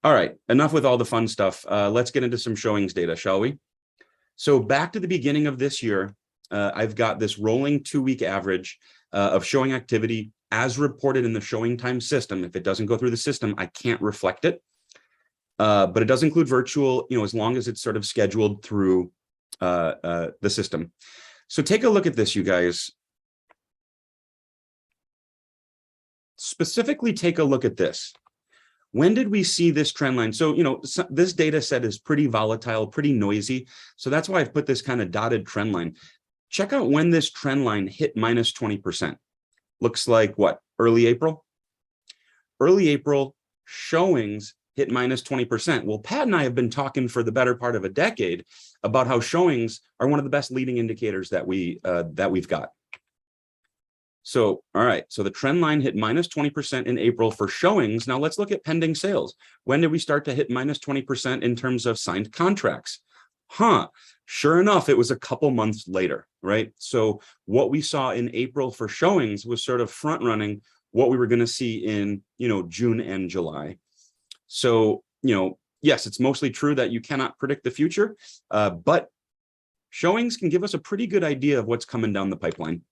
All right, enough with all the fun stuff. Let's get into some showings data, shall we? So back to the beginning of this year, I've got this rolling 2-week average of showing activity as reported in the showing time system. If it doesn't go through the system, I can't reflect it. But it does include virtual, as long as it's sort of scheduled through the system. So take a look at this, you guys. Specifically, take a look at this. When did we see this trend line? So, this data set is pretty volatile, pretty noisy. So that's why I've put this kind of dotted trend line. Check out when this trend line hit minus 20%. Looks like what? Early April? Early April showings hit minus 20%. Well, Pat and I have been talking for the better part of a decade about how showings are one of the best leading indicators that we've got. So, all right, so the trend line hit minus 20% in April for showings. Now let's look at pending sales. When did we start to hit minus 20% in terms of signed contracts? Sure enough, it was a couple months later, right? So what we saw in April for showings was sort of front running what we were going to see in, June and July. So, yes, it's mostly true that you cannot predict the future, but showings can give us a pretty good idea of what's coming down the pipeline.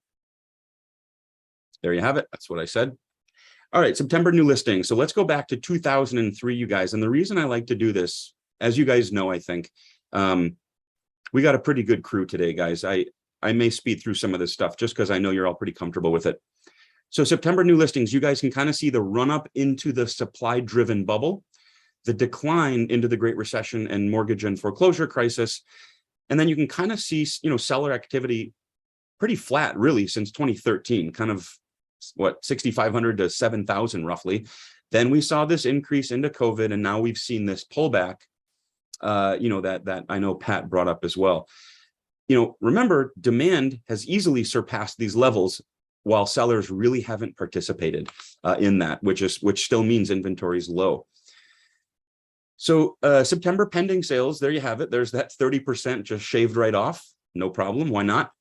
There you have it. That's what I said. All right, September new listings. So let's go back to 2003, you guys. And the reason I like to do this, as you guys know, I think, we got a pretty good crew today, guys. I may speed through some of this stuff just because I know you're all pretty comfortable with it. So September new listings, you guys can kind of see the run up into the supply-driven bubble, the decline into the Great Recession and mortgage and foreclosure crisis. And then you can kind of see, seller activity pretty flat, really, since 2013, kind of, 6,500 to 7,000 roughly. Then we saw this increase into COVID, and now we've seen this pullback, that I know Pat brought up as well. Remember, demand has easily surpassed these levels while sellers really haven't participated in that, which still means inventory is low. So September pending sales, there you have it. There's that 30% just shaved right off. No problem. Why not?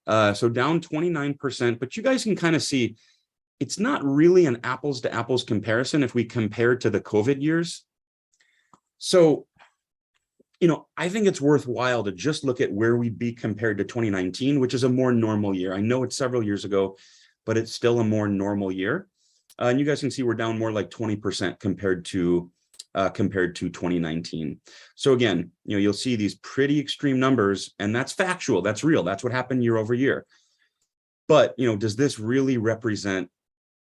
So down 29%, but you guys can kind of see it's not really an apples to apples comparison if we compare to the COVID years. So, I think it's worthwhile to just look at where we'd be compared to 2019, which is a more normal year. I know it's several years ago, but it's still a more normal year. And you guys can see we're down more like 20% compared to 2019. So again, you'll see these pretty extreme numbers, and that's factual, that's real, that's what happened year over year. But does this really represent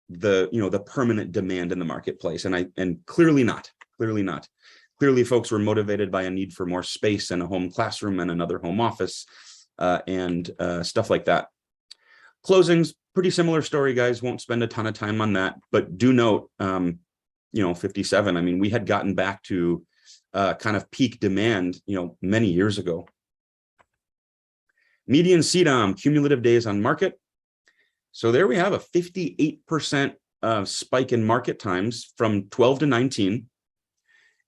the permanent demand in the marketplace? And clearly not. Clearly folks were motivated by a need for more space and a home classroom and another home office and stuff like that. Closings, pretty similar story, guys. Won't spend a ton of time on that, but do note 57. I mean, we had gotten back to kind of peak demand, many years ago. Median CDOM, cumulative days on market. So there we have a 58% spike in market times from 12 to 19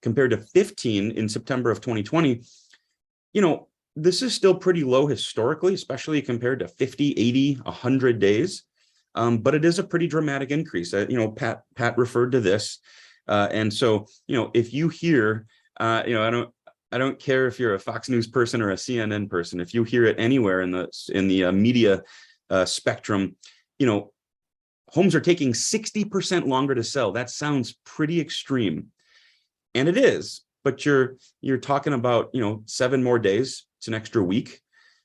compared to 15 in September of 2020. This is still pretty low historically, especially compared to 50, 80, 100 days. But it is a pretty dramatic increase. Pat referred to this. And so, if you hear, I don't care if you're a Fox News person or a CNN person, if you hear it anywhere in the media spectrum, homes are taking 60% longer to sell. That sounds pretty extreme. And it is, but you're talking about, 7 more days. It's an extra week.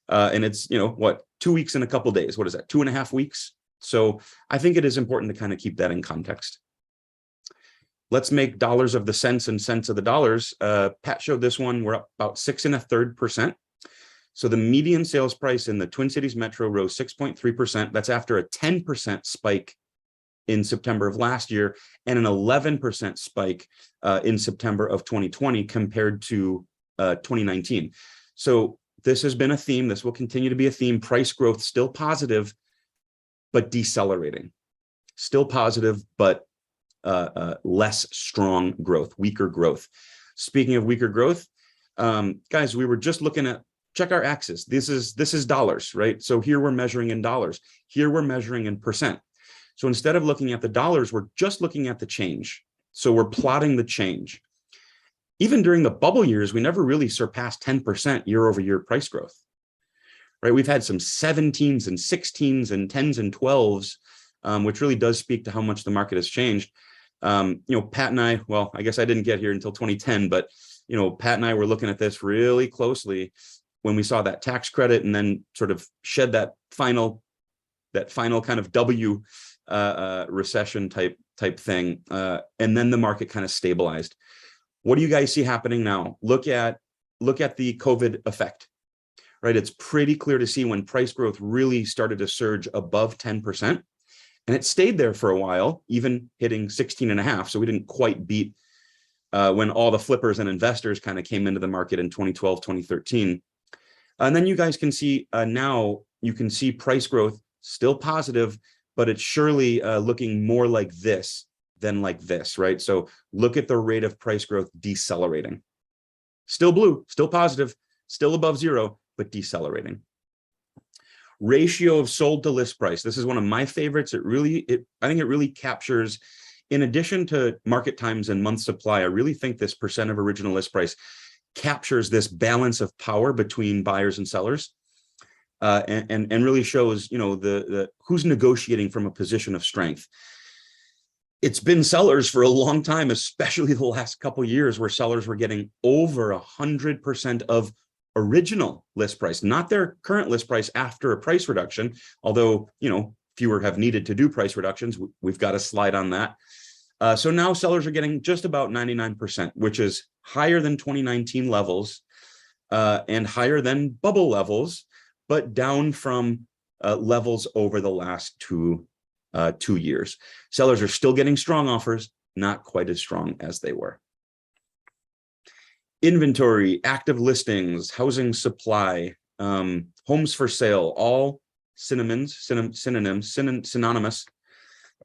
And it's, 2 weeks and a couple days. What is that? 2.5 weeks. So I think it is important to kind of keep that in context. Let's make dollars of the cents and cents of the dollars. Pat showed this one. We're up about 6 1/3%. So the median sales price in the Twin Cities Metro rose 6.3%. That's after a 10% spike in September of last year and an 11% spike in September of 2020 compared to 2019. So this has been a theme. This will continue to be a theme. Price growth still positive, but decelerating. Still positive, but less strong growth, weaker growth. Speaking of weaker growth, guys, we were just looking at check our axis. This is dollars, right? So here we're measuring in dollars. Here we're measuring in percent. So instead of looking at the dollars, we're just looking at the change. So we're plotting the change. Even during the bubble years, we never really surpassed 10% year over year price growth, right? We've had some 17s and 16s and 10s and 12s, which really does speak to how much the market has changed. Pat and I, well, I guess I didn't get here until 2010, but Pat and I were looking at this really closely when we saw that tax credit and then sort of shed that final kind of W recession type thing. And then the market kind of stabilized. What do you guys see happening now? Look at the COVID effect, right? It's pretty clear to see when price growth really started to surge above 10%. And it stayed there for a while, even hitting 16.5. So we didn't quite beat when all the flippers and investors kind of came into the market in 2012, 2013. And then you guys can see now you can see price growth still positive, but it's surely looking more like this than like this, right? So look at the rate of price growth decelerating. Still blue, still positive, still above zero, but decelerating. Ratio of sold to list price. This is one of my favorites. I think it really captures, in addition to market times and month supply, I really think this percent of original list price captures this balance of power between buyers and sellers. And really shows, the who's negotiating from a position of strength. It's been sellers for a long time, especially the last couple of years, where sellers were getting over 100% of original list price, not their current list price after a price reduction. Although, fewer have needed to do price reductions. We've got a slide on that. So now sellers are getting just about 99%, which is higher than 2019 levels and higher than bubble levels, but down from levels over the last 2 years. Sellers are still getting strong offers, not quite as strong as they were. Inventory, active listings, housing supply, homes for sale, all synonymous,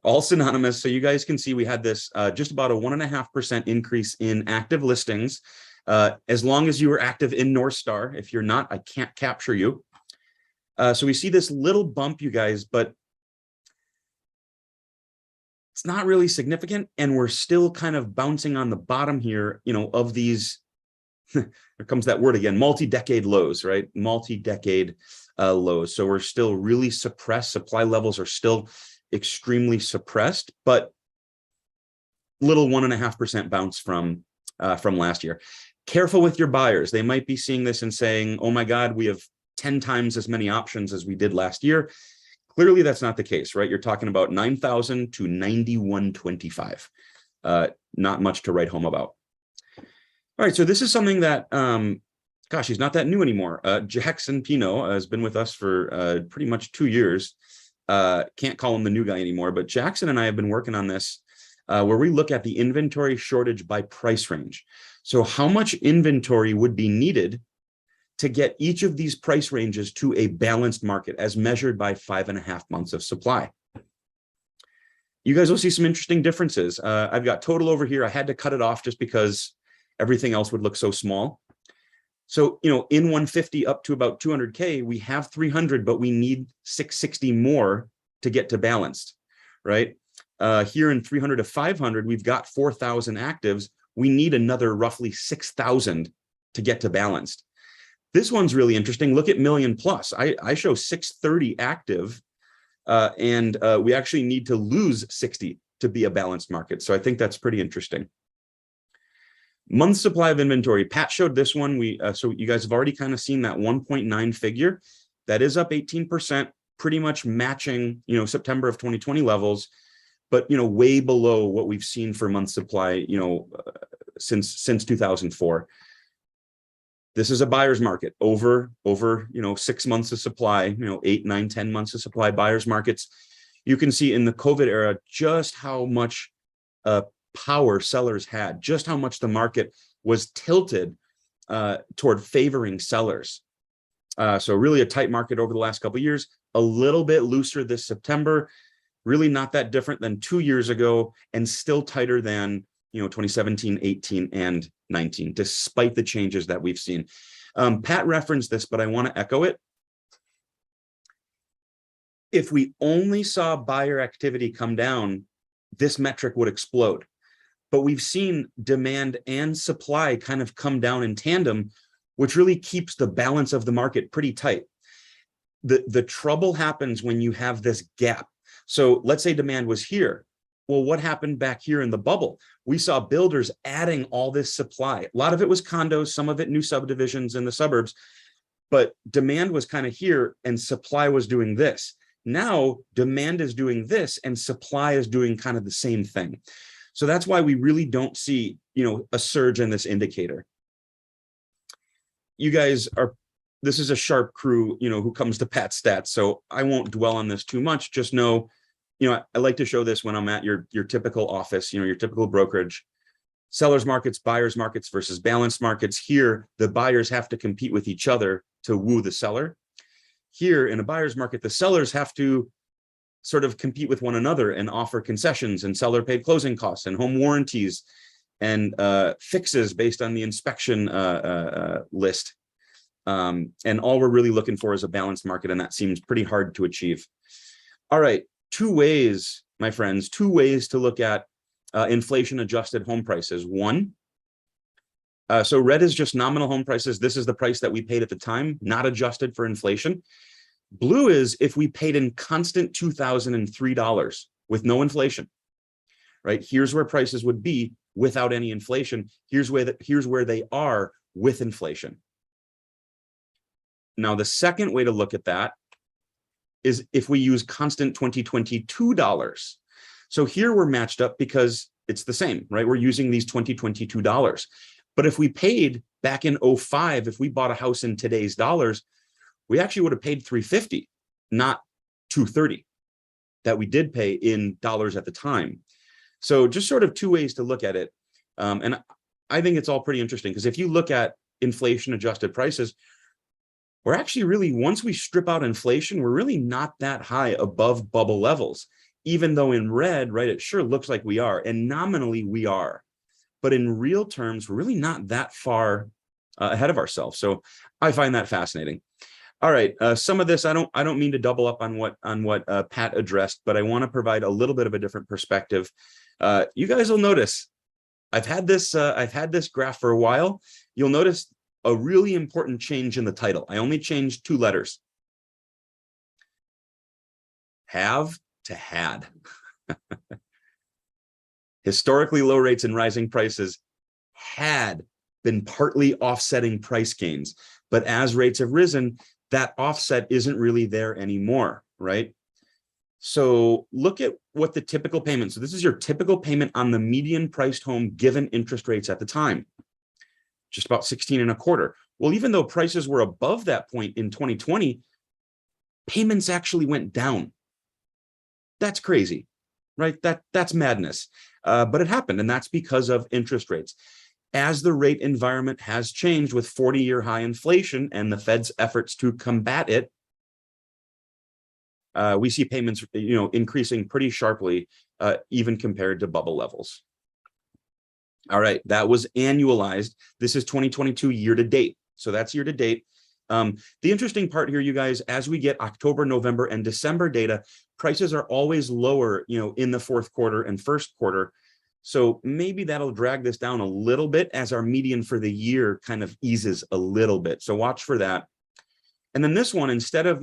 all synonymous. So you guys can see we had this just about a 1.5% increase in active listings. As long as you were active in North Star. If you're not, I can't capture you. So we see this little bump, you guys, but it's not really significant. And we're still kind of bouncing on the bottom here, of these, there comes that word again, multi-decade lows, right? Multi-decade lows. So we're still really suppressed. Supply levels are still extremely suppressed, but little 1.5% bounce from last year. Careful with your buyers. They might be seeing this and saying, oh my God, we have 10 times as many options as we did last year. Clearly, that's not the case, right? You're talking about 9,000 to 9,125. Not much to write home about. All right, so this is something that, he's not that new anymore. Jackson Pino has been with us for pretty much 2 years. Can't call him the new guy anymore, but Jackson and I have been working on this where we look at the inventory shortage by price range. So how much inventory would be needed to get each of these price ranges to a balanced market as measured by 5.5 months of supply. You guys will see some interesting differences. I've got total over here. I had to cut it off just because everything else would look so small. So, in 150 up to about 200K, we have 300, but we need 660 more to get to balanced, right? Here in 300 to 500, we've got 4,000 actives. We need another roughly 6,000 to get to balanced. This one's really interesting. Look at million plus. I show 630 active, and we actually need to lose 60 to be a balanced market. So I think that's pretty interesting. Month supply of inventory. Pat showed this one. So you guys have already kind of seen that 1.9 figure. That is up 18%, pretty much matching, September of 2020 levels, but, way below what we've seen for month supply, since 2004. This is a buyer's market over 6 months of supply, 8, 9, 10 months of supply. Buyer's markets. You can see in the COVID era just how much power sellers had, just how much the market was tilted toward favoring sellers. So really a tight market over the last couple of years, a little bit looser this September, really not that different than 2 years ago, and still tighter than 2017, 18, and 19, despite the changes that we've seen. Pat referenced this, but I want to echo it. If we only saw buyer activity come down, this metric would explode. But we've seen demand and supply kind of come down in tandem, which really keeps the balance of the market pretty tight. The trouble happens when you have this gap. So let's say demand was here. Well, what happened back here in the bubble? We saw builders adding all this supply. A lot of it was condos, some of it new subdivisions in the suburbs, but demand was kind of here and supply was doing this. Now demand is doing this and supply is doing kind of the same thing. So that's why we really don't see, a surge in this indicator. You guys are, this is a sharp crew, who comes to Pat stats. So I won't dwell on this too much. Just know, I like to show this when I'm at your typical office, your typical brokerage. Sellers markets, buyers markets versus balanced markets. Here, the buyers have to compete with each other to woo the seller. Here in a buyer's market, the sellers have to sort of compete with one another and offer concessions and seller paid closing costs and home warranties and fixes based on the inspection list. And all we're really looking for is a balanced market, and that seems pretty hard to achieve. All right, two ways, my friends, two ways to look at inflation adjusted home prices. One, so red is just nominal home prices. This is the price that we paid at the time, not adjusted for inflation. Blue is if we paid in constant $2,003 with no inflation, right? Here's where prices would be without any inflation. Here's where they are with inflation. Now, the second way to look at that is if we use constant 2022 dollars. So here we're matched up because it's the same, right? We're using these 2022 dollars. But if we paid back in 05, if we bought a house in today's dollars, we actually would have paid $350, not $230 that we did pay in dollars at the time. So just sort of two ways to look at it. And I think it's all pretty interesting because if you look at inflation adjusted prices, we're actually really, once we strip out inflation, we're really not that high above bubble levels, even though in red, right, it sure looks like we are, and nominally we are. But in real terms, we're really not that far ahead of ourselves. So I find that fascinating. All right, some of this I don't mean to double up on what Pat addressed, but I want to provide a little bit of a different perspective. You guys will notice I've had this graph for a while. You'll notice a really important change in the title. I only changed 2 letters. Have to had. Historically low rates and rising prices had been partly offsetting price gains, but as rates have risen, that offset isn't really there anymore, right? So look at what the typical payment. So this is your typical payment on the median priced home given interest rates at the time, just about 16.25. Well, even though prices were above that point in 2020, payments actually went down. That's crazy, right? That's madness. But it happened, and that's because of interest rates. As the rate environment has changed with 40-year high inflation and the Fed's efforts to combat it, we see payments, increasing pretty sharply, even compared to bubble levels. All right, that was annualized. This is 2022 year to date. So that's year to date. The interesting part here, you guys, as we get October, November, and December data, prices are always lower, in the fourth quarter and first quarter. So maybe that'll drag this down a little bit as our median for the year kind of eases a little bit. So watch for that. And then this one, instead of,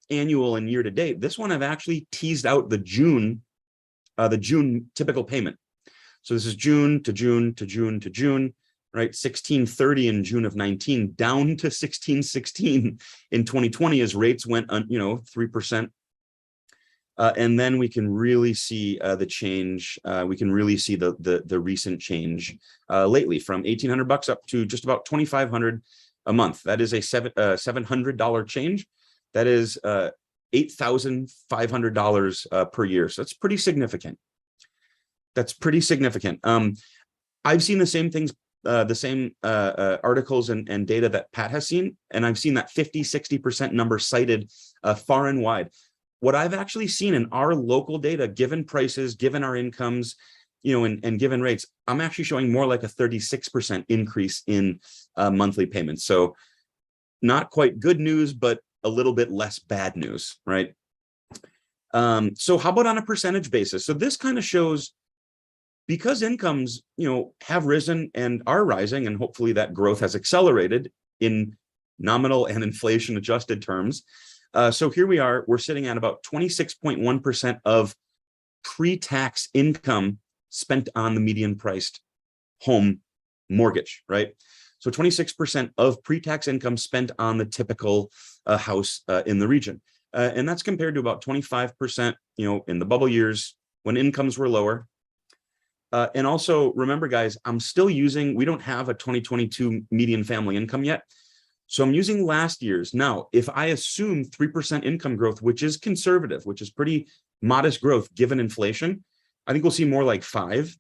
annual and year to date, this one I've actually teased out the June typical payment. So this is June to June to June to June, right? 1630 in June of 19, down to 1616 in 2020 as rates went, 3%. And then we can really see the change. We can really see the recent change lately from $1,800 up to just about $2,500 a month. That is a $700 change. That is $8,500 per year. So that's pretty significant. That's pretty significant. I've seen the same things, the same articles and data that Pat has seen, and I've seen that 50-60% number cited far and wide. What I've actually seen in our local data, given prices, given our incomes, and given rates, I'm actually showing more like a 36% increase in monthly payments. So not quite good news, but a little bit less bad news, right? So how about on a percentage basis? So this kind of shows, because incomes, have risen and are rising, and hopefully that growth has accelerated in nominal and inflation adjusted terms. So here we are, we're sitting at about 26.1% of pre-tax income spent on the median priced home mortgage, right? So 26% of pre-tax income spent on the typical house in the region. And that's compared to about 25%, in the bubble years when incomes were lower. And also remember, guys, we don't have a 2022 median family income yet. So I'm using last year's. Now, if I assume 3% income growth, which is conservative, which is pretty modest growth given inflation, I think we'll see more like 5.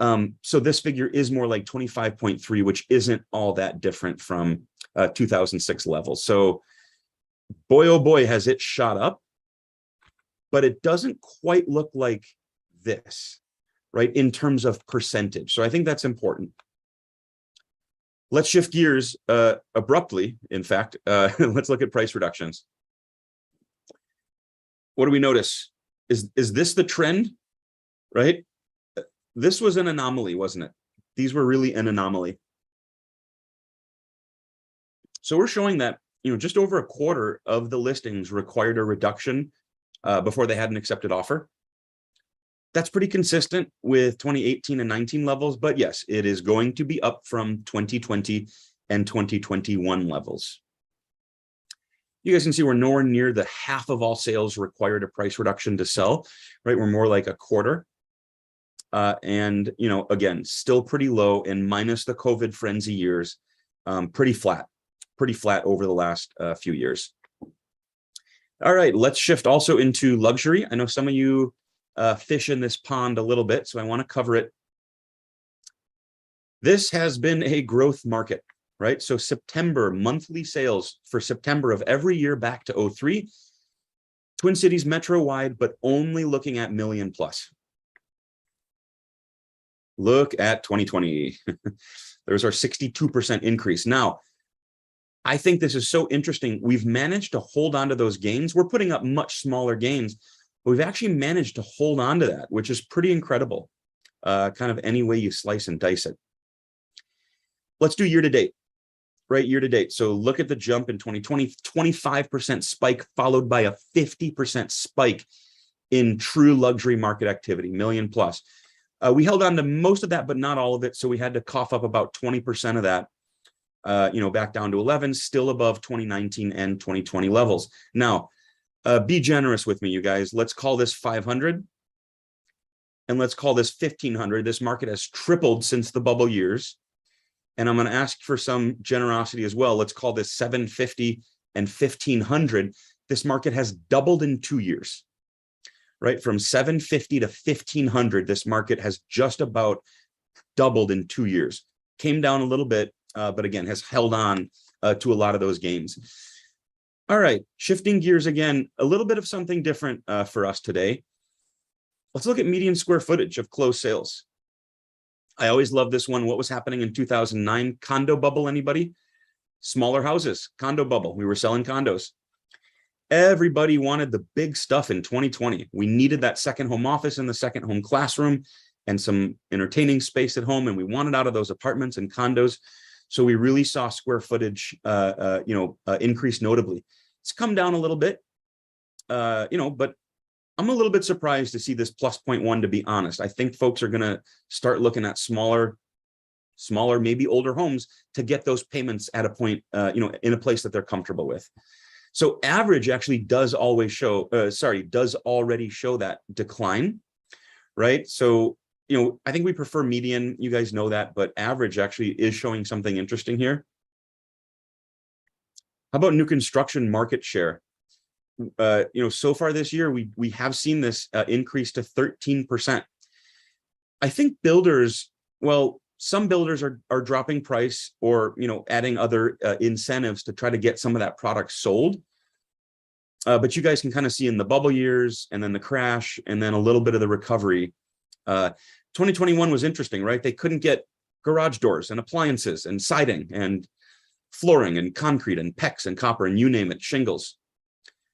So this figure is more like 25.3, which isn't all that different from 2006 levels. So boy, oh boy, has it shot up, but it doesn't quite look like this, right, in terms of percentage. So I think that's important. Let's shift gears abruptly. In fact, let's look at price reductions. What do we notice? Is this the trend, right? This was an anomaly, wasn't it? These were really an anomaly. So we're showing that, just over a quarter of the listings required a reduction before they had an accepted offer. That's pretty consistent with 2018 and 19 levels, but yes, it is going to be up from 2020 and 2021 levels. You guys can see we're nowhere near the half of all sales required a price reduction to sell, right? We're more like a quarter. And, again, still pretty low, and minus the COVID frenzy years, pretty flat over the last few years. All right, let's shift also into luxury. I know some of you fish in this pond a little bit, so I want to cover it. This has been a growth market, right? So September monthly sales for September of every year back to 2003, Twin Cities metro wide, but only looking at million plus. Look at 2020. There's our 62% increase. Now, I think this is so interesting. We've managed to hold on to those gains. We're putting up much smaller gains, but we've actually managed to hold on to that, which is pretty incredible, kind of any way you slice and dice it. Let's do year to date, right? Year to date. So look at the jump in 2020, 25% spike, followed by a 50% spike in true luxury market activity, million plus. We held on to most of that, but not all of it. So we had to cough up about 20% of that, back down to 11, still above 2019 and 2020 levels. Now, be generous with me, you guys. Let's call this 500 and let's call this 1500. This market has tripled since the bubble years. And I'm going to ask for some generosity as well. Let's call this 750 and 1500. This market has doubled in 2 years. Right, from 750 to 1500, this market has just about doubled in 2 years. Came down a little bit, but again, has held on to a lot of those gains. All right, shifting gears again, a little bit of something different for us today. Let's look at median square footage of closed sales. I always love this one. What was happening in 2009? Condo bubble, anybody? Smaller houses, condo bubble. We were selling condos. Everybody wanted the big stuff in 2020. We needed that second home office and the second home classroom and some entertaining space at home. And we wanted out of those apartments and condos. So we really saw square footage, increase notably. It's come down a little bit, but I'm a little bit surprised to see this plus 0.1, to be honest. I think folks are going to start looking at smaller, maybe older homes to get those payments at a point, in a place that they're comfortable with. So average actually does already show that decline, right? So, I think we prefer median, you guys know that, but average actually is showing something interesting here. How about new construction market share? So far this year, we have seen this increase to 13%. I think builders, some builders are dropping price or, adding other incentives to try to get some of that product sold. But you guys can kind of see in the bubble years and then the crash and then a little bit of the recovery. 2021 was interesting, right? They couldn't get garage doors and appliances and siding. And flooring and concrete and PEX and copper and you name it, shingles.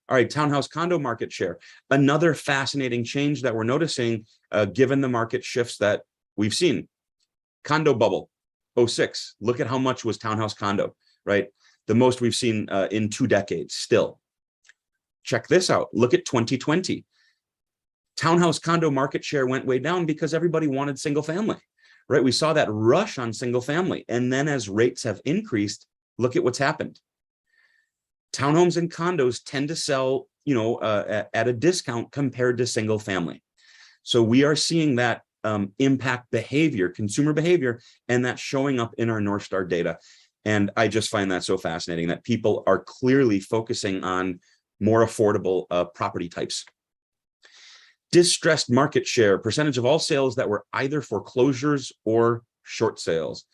All right, townhouse condo market share. Another fascinating change that we're noticing given the market shifts that we've seen. Condo bubble, 06. Look at how much was townhouse condo, right? The most we've seen in 2 decades still. Check this out. Look at 2020. Townhouse condo market share went way down because everybody wanted single family, right? We saw that rush on single family. And then as rates have increased, look at what's happened. Townhomes and condos tend to sell, at a discount compared to single family. So we are seeing that impact behavior, consumer behavior, and that's showing up in our North Star data. And I just find that so fascinating that people are clearly focusing on more affordable property types. Distressed market share, percentage of all sales that were either foreclosures or short sales.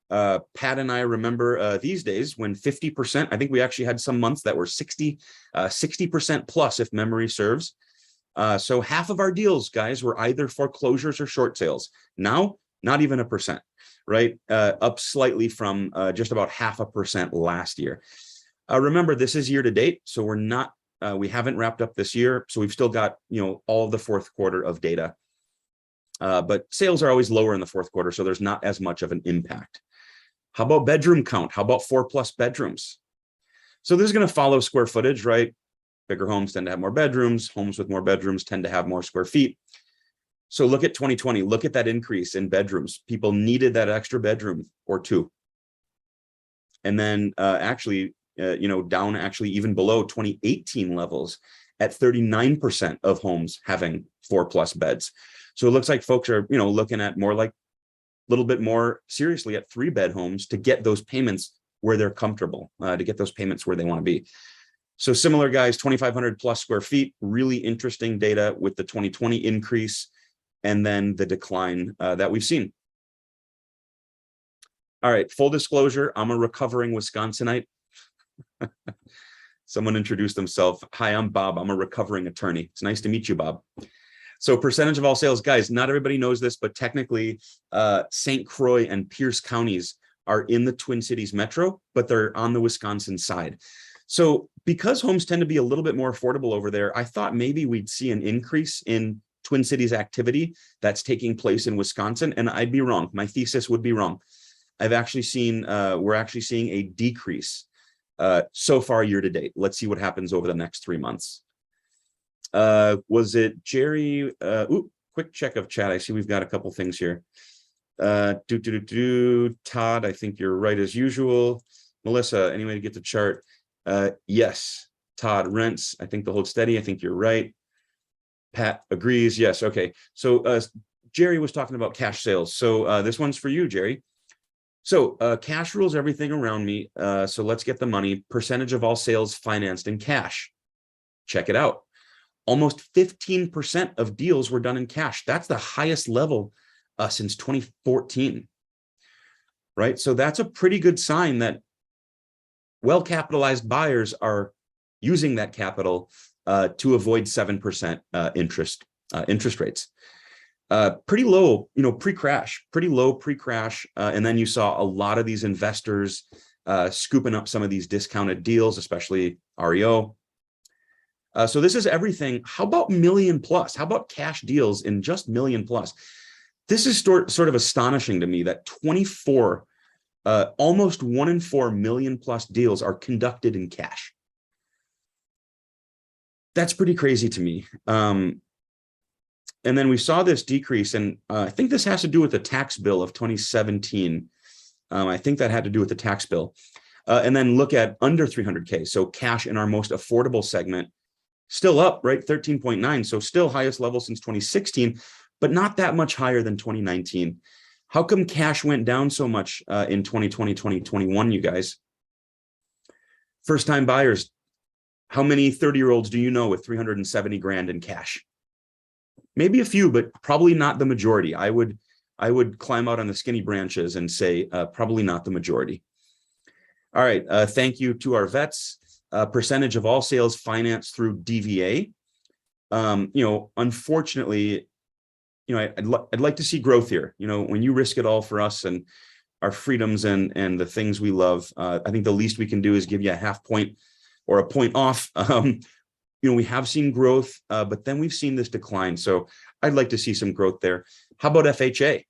Pat and I remember these days when 50%, I think we actually had some months that were 60% plus if memory serves. So half of our deals, guys, were either foreclosures or short sales. Now, not even 1%, right? Up slightly from just about 0.5% last year. Remember, this is year to date, so we're not, we haven't wrapped up this year. So we've still got, all of the fourth quarter of data. But sales are always lower in the fourth quarter, so there's not as much of an impact. How about bedroom count? How about 4+ bedrooms? So this is going to follow square footage, right? Bigger homes tend to have more bedrooms. Homes with more bedrooms tend to have more square feet. So look at 2020. Look at that increase in bedrooms. People needed that extra bedroom or 2. And then down actually even below 2018 levels at 39% of homes having 4+ beds. So it looks like folks are, looking at more like a little bit more seriously at 3-bed homes to get those payments where they're comfortable, to get those payments where they want to be. So similar, guys, 2,500 plus square feet, really interesting data with the 2020 increase and then the decline that we've seen. All right, full disclosure, I'm a recovering Wisconsinite. Someone introduced themselves. Hi, I'm Bob. I'm a recovering attorney. It's nice to meet you, Bob. So percentage of all sales, guys, not everybody knows this, but technically St. Croix and Pierce counties are in the Twin Cities metro, but they're on the Wisconsin side. So because homes tend to be a little bit more affordable over there, I thought maybe we'd see an increase in Twin Cities activity that's taking place in Wisconsin. And I'd be wrong. My thesis would be wrong. I've actually seen, we're actually seeing a decrease so far year to date. Let's see what happens over the next 3 months. Was it Jerry? Quick check of chat. I see we've got a couple things here. Todd, I think you're right as usual. Melissa, any way to get the chart? Yes. Todd, rents, I think they'll hold steady. I think you're right. Pat agrees. Yes. Okay. So Jerry was talking about cash sales. So this one's for you, Jerry. So cash rules everything around me. So let's get the money. Percentage of all sales financed in cash. Check it out. Almost 15% of deals were done in cash. That's the highest level since 2014, right? So that's a pretty good sign that well-capitalized buyers are using that capital to avoid 7% interest rates. Pretty low, pre-crash, pretty low pre-crash. And then you saw a lot of these investors scooping up some of these discounted deals, especially REO. So this is everything. How about million plus? How about cash deals in just million plus? This is sort of astonishing to me that 24, almost 1 in 4 million plus deals are conducted in cash. That's pretty crazy to me. And then we saw this decrease, and I think this has to do with the tax bill of 2017. I think that had to do with the tax bill. And then look at under 300K. So cash in our most affordable segment, still up, right? 13.9. So still highest level since 2016, but not that much higher than 2019. How come cash went down so much in 2020, 2021, you guys? First time buyers. How many 30-year-olds do you know with 370 grand in cash? Maybe a few, but probably not the majority. I would climb out on the skinny branches and say probably not the majority. All right, thank you to our vets. Percentage of all sales financed through DVA. Unfortunately, I'd like to see growth here. When you risk it all for us and our freedoms and the things we love. I think the least we can do is give you a half point or a point off. We have seen growth, but then we've seen this decline. So I'd like to see some growth there. How about FHA?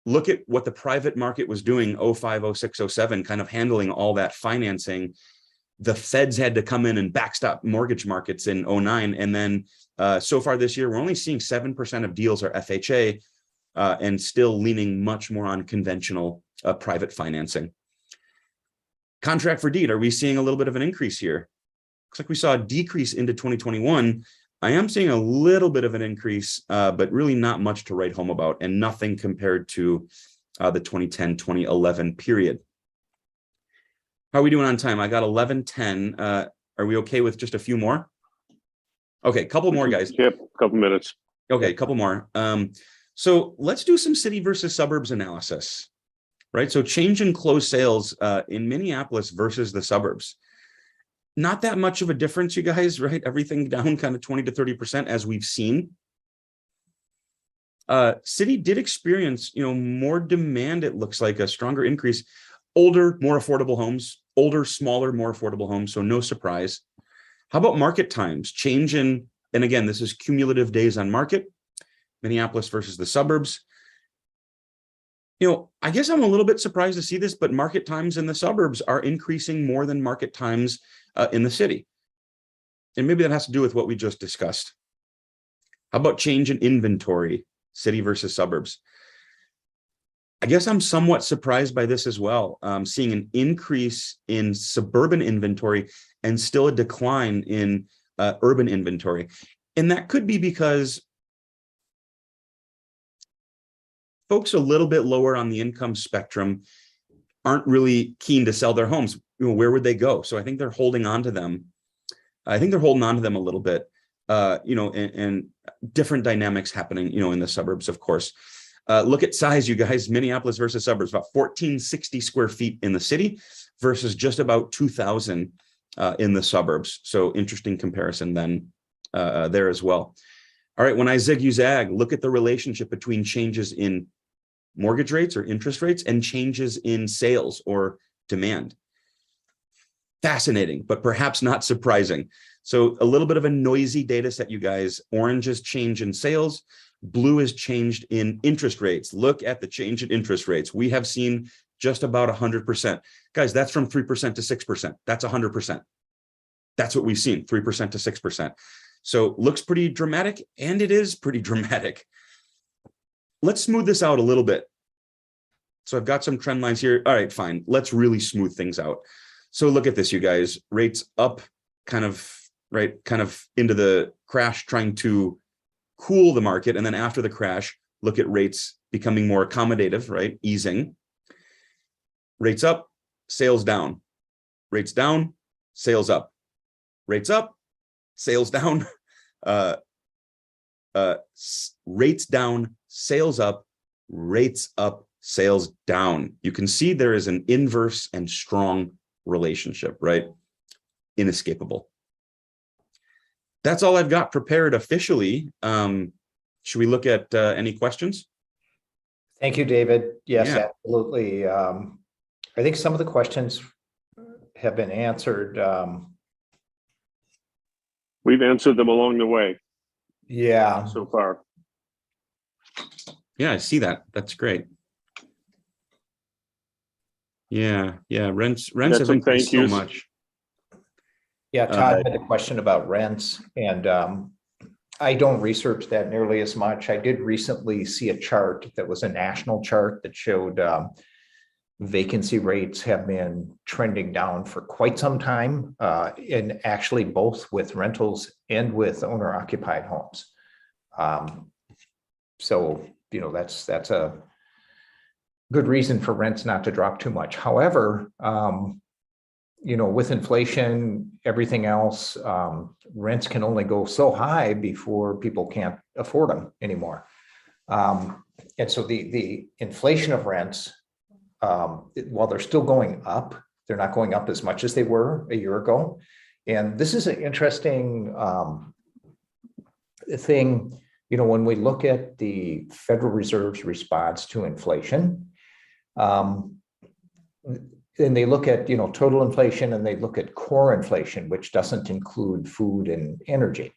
Look at what the private market was doing 05, 06, 07, kind of handling all that financing. The feds had to come in and backstop mortgage markets in 09. And then so far this year, we're only seeing 7% of deals are FHA and still leaning much more on conventional private financing. Contract for deed, are we seeing a little bit of an increase here? Looks like we saw a decrease into 2021. I am seeing a little bit of an increase, but really not much to write home about, and nothing compared to the 2010-2011 period. How are we doing on time? I got 11:10. Are we okay with just a few more? Okay, couple more, guys. Yep, couple minutes. Okay, a couple more. So let's do some city versus suburbs analysis, right? So change in closed sales in Minneapolis versus the suburbs. Not that much of a difference, you guys, right? Everything down kind of 20 to 30% as we've seen. City did experience, more demand. It looks like a stronger increase. Older, more affordable homes, older, smaller, more affordable homes. So no surprise. How about market times? Change in, and again, this is cumulative days on market, Minneapolis versus the suburbs. I guess I'm a little bit surprised to see this, but market times in the suburbs are increasing more than market times in the city. And maybe that has to do with what we just discussed. How about change in inventory, city versus suburbs? I guess I'm somewhat surprised by this as well. Seeing an increase in suburban inventory and still a decline in urban inventory. And that could be because folks a little bit lower on the income spectrum aren't really keen to sell their homes. Where would they go? So I think they're holding on to them. I think they're holding on to them a little bit, and different dynamics happening, in the suburbs, of course. Look at size, you guys, Minneapolis versus suburbs, about 1,460 square feet in the city versus just about 2,000 in the suburbs. So interesting comparison then there as well. All right, when I zig, you zag, look at the relationship between changes in mortgage rates or interest rates and changes in sales or demand. Fascinating, but perhaps not surprising. So a little bit of a noisy data set, you guys. Orange is change in sales. Blue is changed in interest rates. Look at the change in interest rates. We have seen just about 100%. Guys, that's from 3% to 6%. That's 100%. That's what we've seen, 3% to 6%. So looks pretty dramatic, and it is pretty dramatic. Let's smooth this out a little bit. So I've got some trend lines here. All right, fine. Let's really smooth things out. So look at this, you guys. Rates up, kind of into the crash, trying to cool the market. And then after the crash, look at rates becoming more accommodative, right? Easing. Rates up, sales down. Rates down, sales up. Rates up, sales down. Rates down, sales up. Rates up, sales down. You can see there is an inverse and strong relationship, right? Inescapable. That's all I've got prepared officially. Should we look at any questions? Thank you, David. Yes, Yeah. absolutely. I think some of the questions have been answered. We've answered them along the way Yeah. so far. Yeah, I see that. That's great. Yeah. Rents Got have some increased thank so yous. much. Yeah, Todd had a question about rents, and I don't research that nearly as much. I did recently see a chart that was a national chart that showed vacancy rates have been trending down for quite some time, and actually both with rentals and with owner-occupied homes. So, that's a good reason for rents not to drop too much. However, with inflation, everything else, rents can only go so high before people can't afford them anymore. And so the inflation of rents, while they're still going up, they're not going up as much as they were a year ago. And this is an interesting thing, when we look at the Federal Reserve's response to inflation, And they look at, total inflation, and they look at core inflation, which doesn't include food and energy.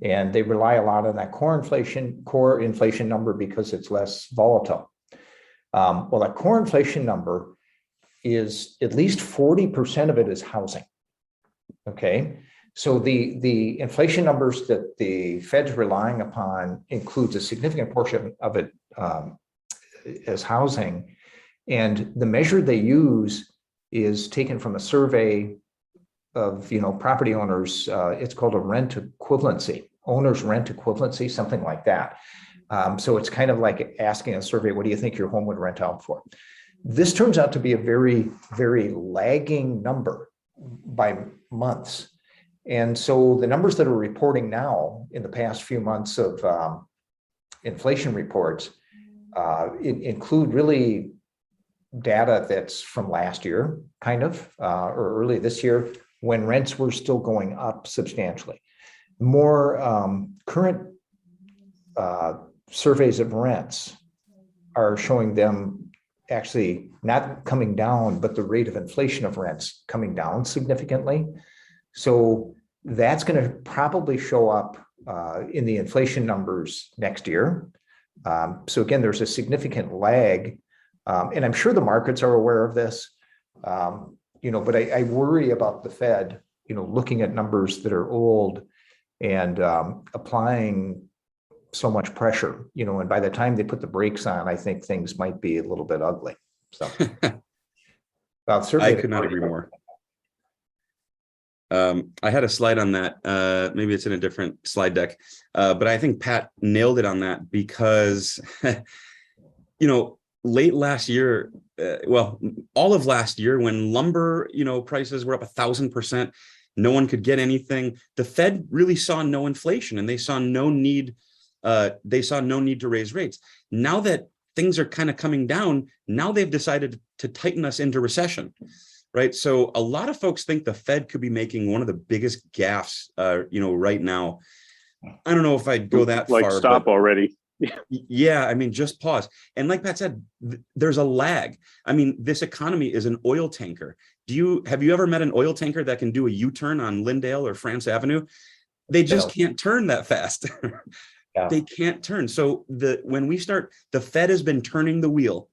And they rely a lot on that core inflation number because it's less volatile. Well, that core inflation number is at least 40% of it is housing. Okay. So the inflation numbers that the Fed's relying upon includes a significant portion of it as housing. And the measure they use is taken from a survey of, property owners. It's called a rent equivalency, owner's rent equivalency, something like that. So it's kind of like asking a survey, what do you think your home would rent out for? This turns out to be a very, very lagging number by months. And so the numbers that are reporting now in the past few months of inflation reports include really data that's from last year, kind of, or early this year, when rents were still going up substantially. More current surveys of rents are showing them actually not coming down, but the rate of inflation of rents coming down significantly. So that's going to probably show up in the inflation numbers next year. So again, there's a significant lag, and I'm sure the markets are aware of this, but I worry about the Fed, looking at numbers that are old and applying so much pressure, and by the time they put the brakes on, I think things might be a little bit ugly. So I could not agree more. I had a slide on that. Maybe it's in a different slide deck, but I think Pat nailed it on that because, late last year, all of last year when lumber, prices were up 1,000%, no one could get anything. The Fed really saw no inflation, and they saw no need. They saw no need to raise rates. Now that things are kind of coming down, now they've decided to tighten us into recession. Right. So a lot of folks think the Fed could be making one of the biggest gaffes, right now. I don't know if I'd go that Like far. stop already. Yeah, I mean, just pause. And like Pat said, there's a lag. I mean, this economy is an oil tanker. Have you ever met an oil tanker that can do a U-turn on Lyndale or France Avenue? They just can't turn that fast. Yeah. They can't turn. So the Fed has been turning the wheel,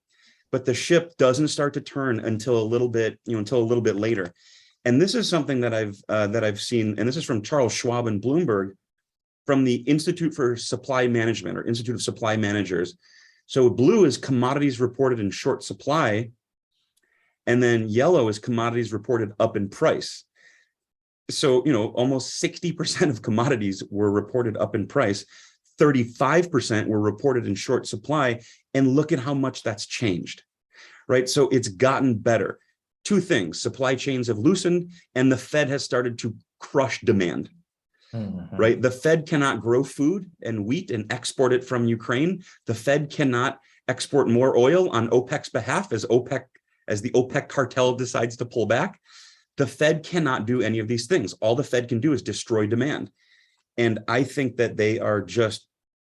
but the ship doesn't start to turn until a little bit later. And this is something that I've seen, and this is from Charles Schwab and Bloomberg, from the Institute for Supply Management, or Institute of Supply Managers. So blue is commodities reported in short supply, and then yellow is commodities reported up in price. So, almost 60% of commodities were reported up in price. 35% were reported in short supply, and look at how much that's changed, right? So it's gotten better. Two things: supply chains have loosened, and the Fed has started to crush demand, right? The Fed cannot grow food and wheat and export it from Ukraine. The Fed cannot export more oil on OPEC's behalf as the OPEC cartel decides to pull back. The Fed cannot do any of these things. All the Fed can do is destroy demand. And I think that they are just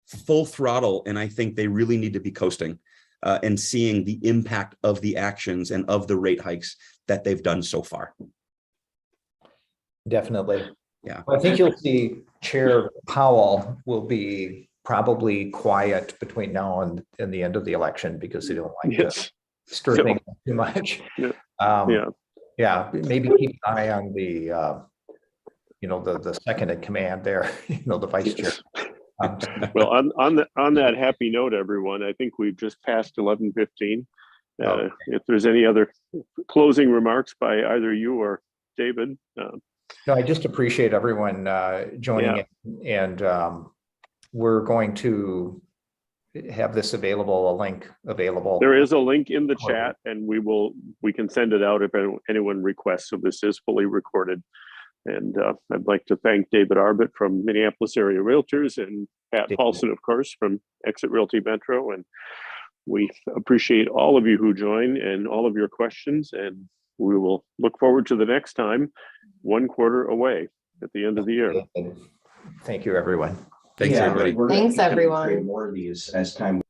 full throttle, and I think they really need to be coasting and seeing the impact of the actions and of the rate hikes that they've done so far. Definitely. Yeah. Well, I think you'll see Chair Powell will be probably quiet between now and the end of the election because they don't like to stir things up too much. Yeah. Maybe keep an eye on the the second in command there, the vice chair. Well, on that happy note, everyone, I think we've just passed 11:15. If there's any other closing remarks by either you or David. No, I just appreciate everyone joining in, and we're going to have this available, a link available. There is a link in the chat, and we can send it out if anyone requests. So this is fully recorded. And I'd like to thank David Arbit from Minneapolis Area Realtors and Pat Paulson, of course, from Exit Realty Metro. And we appreciate all of you who join and all of your questions. And we will look forward to the next time, 1 quarter away at the end of the year. Thank you, everyone. Thanks, everybody. Thanks, everyone. More of these as time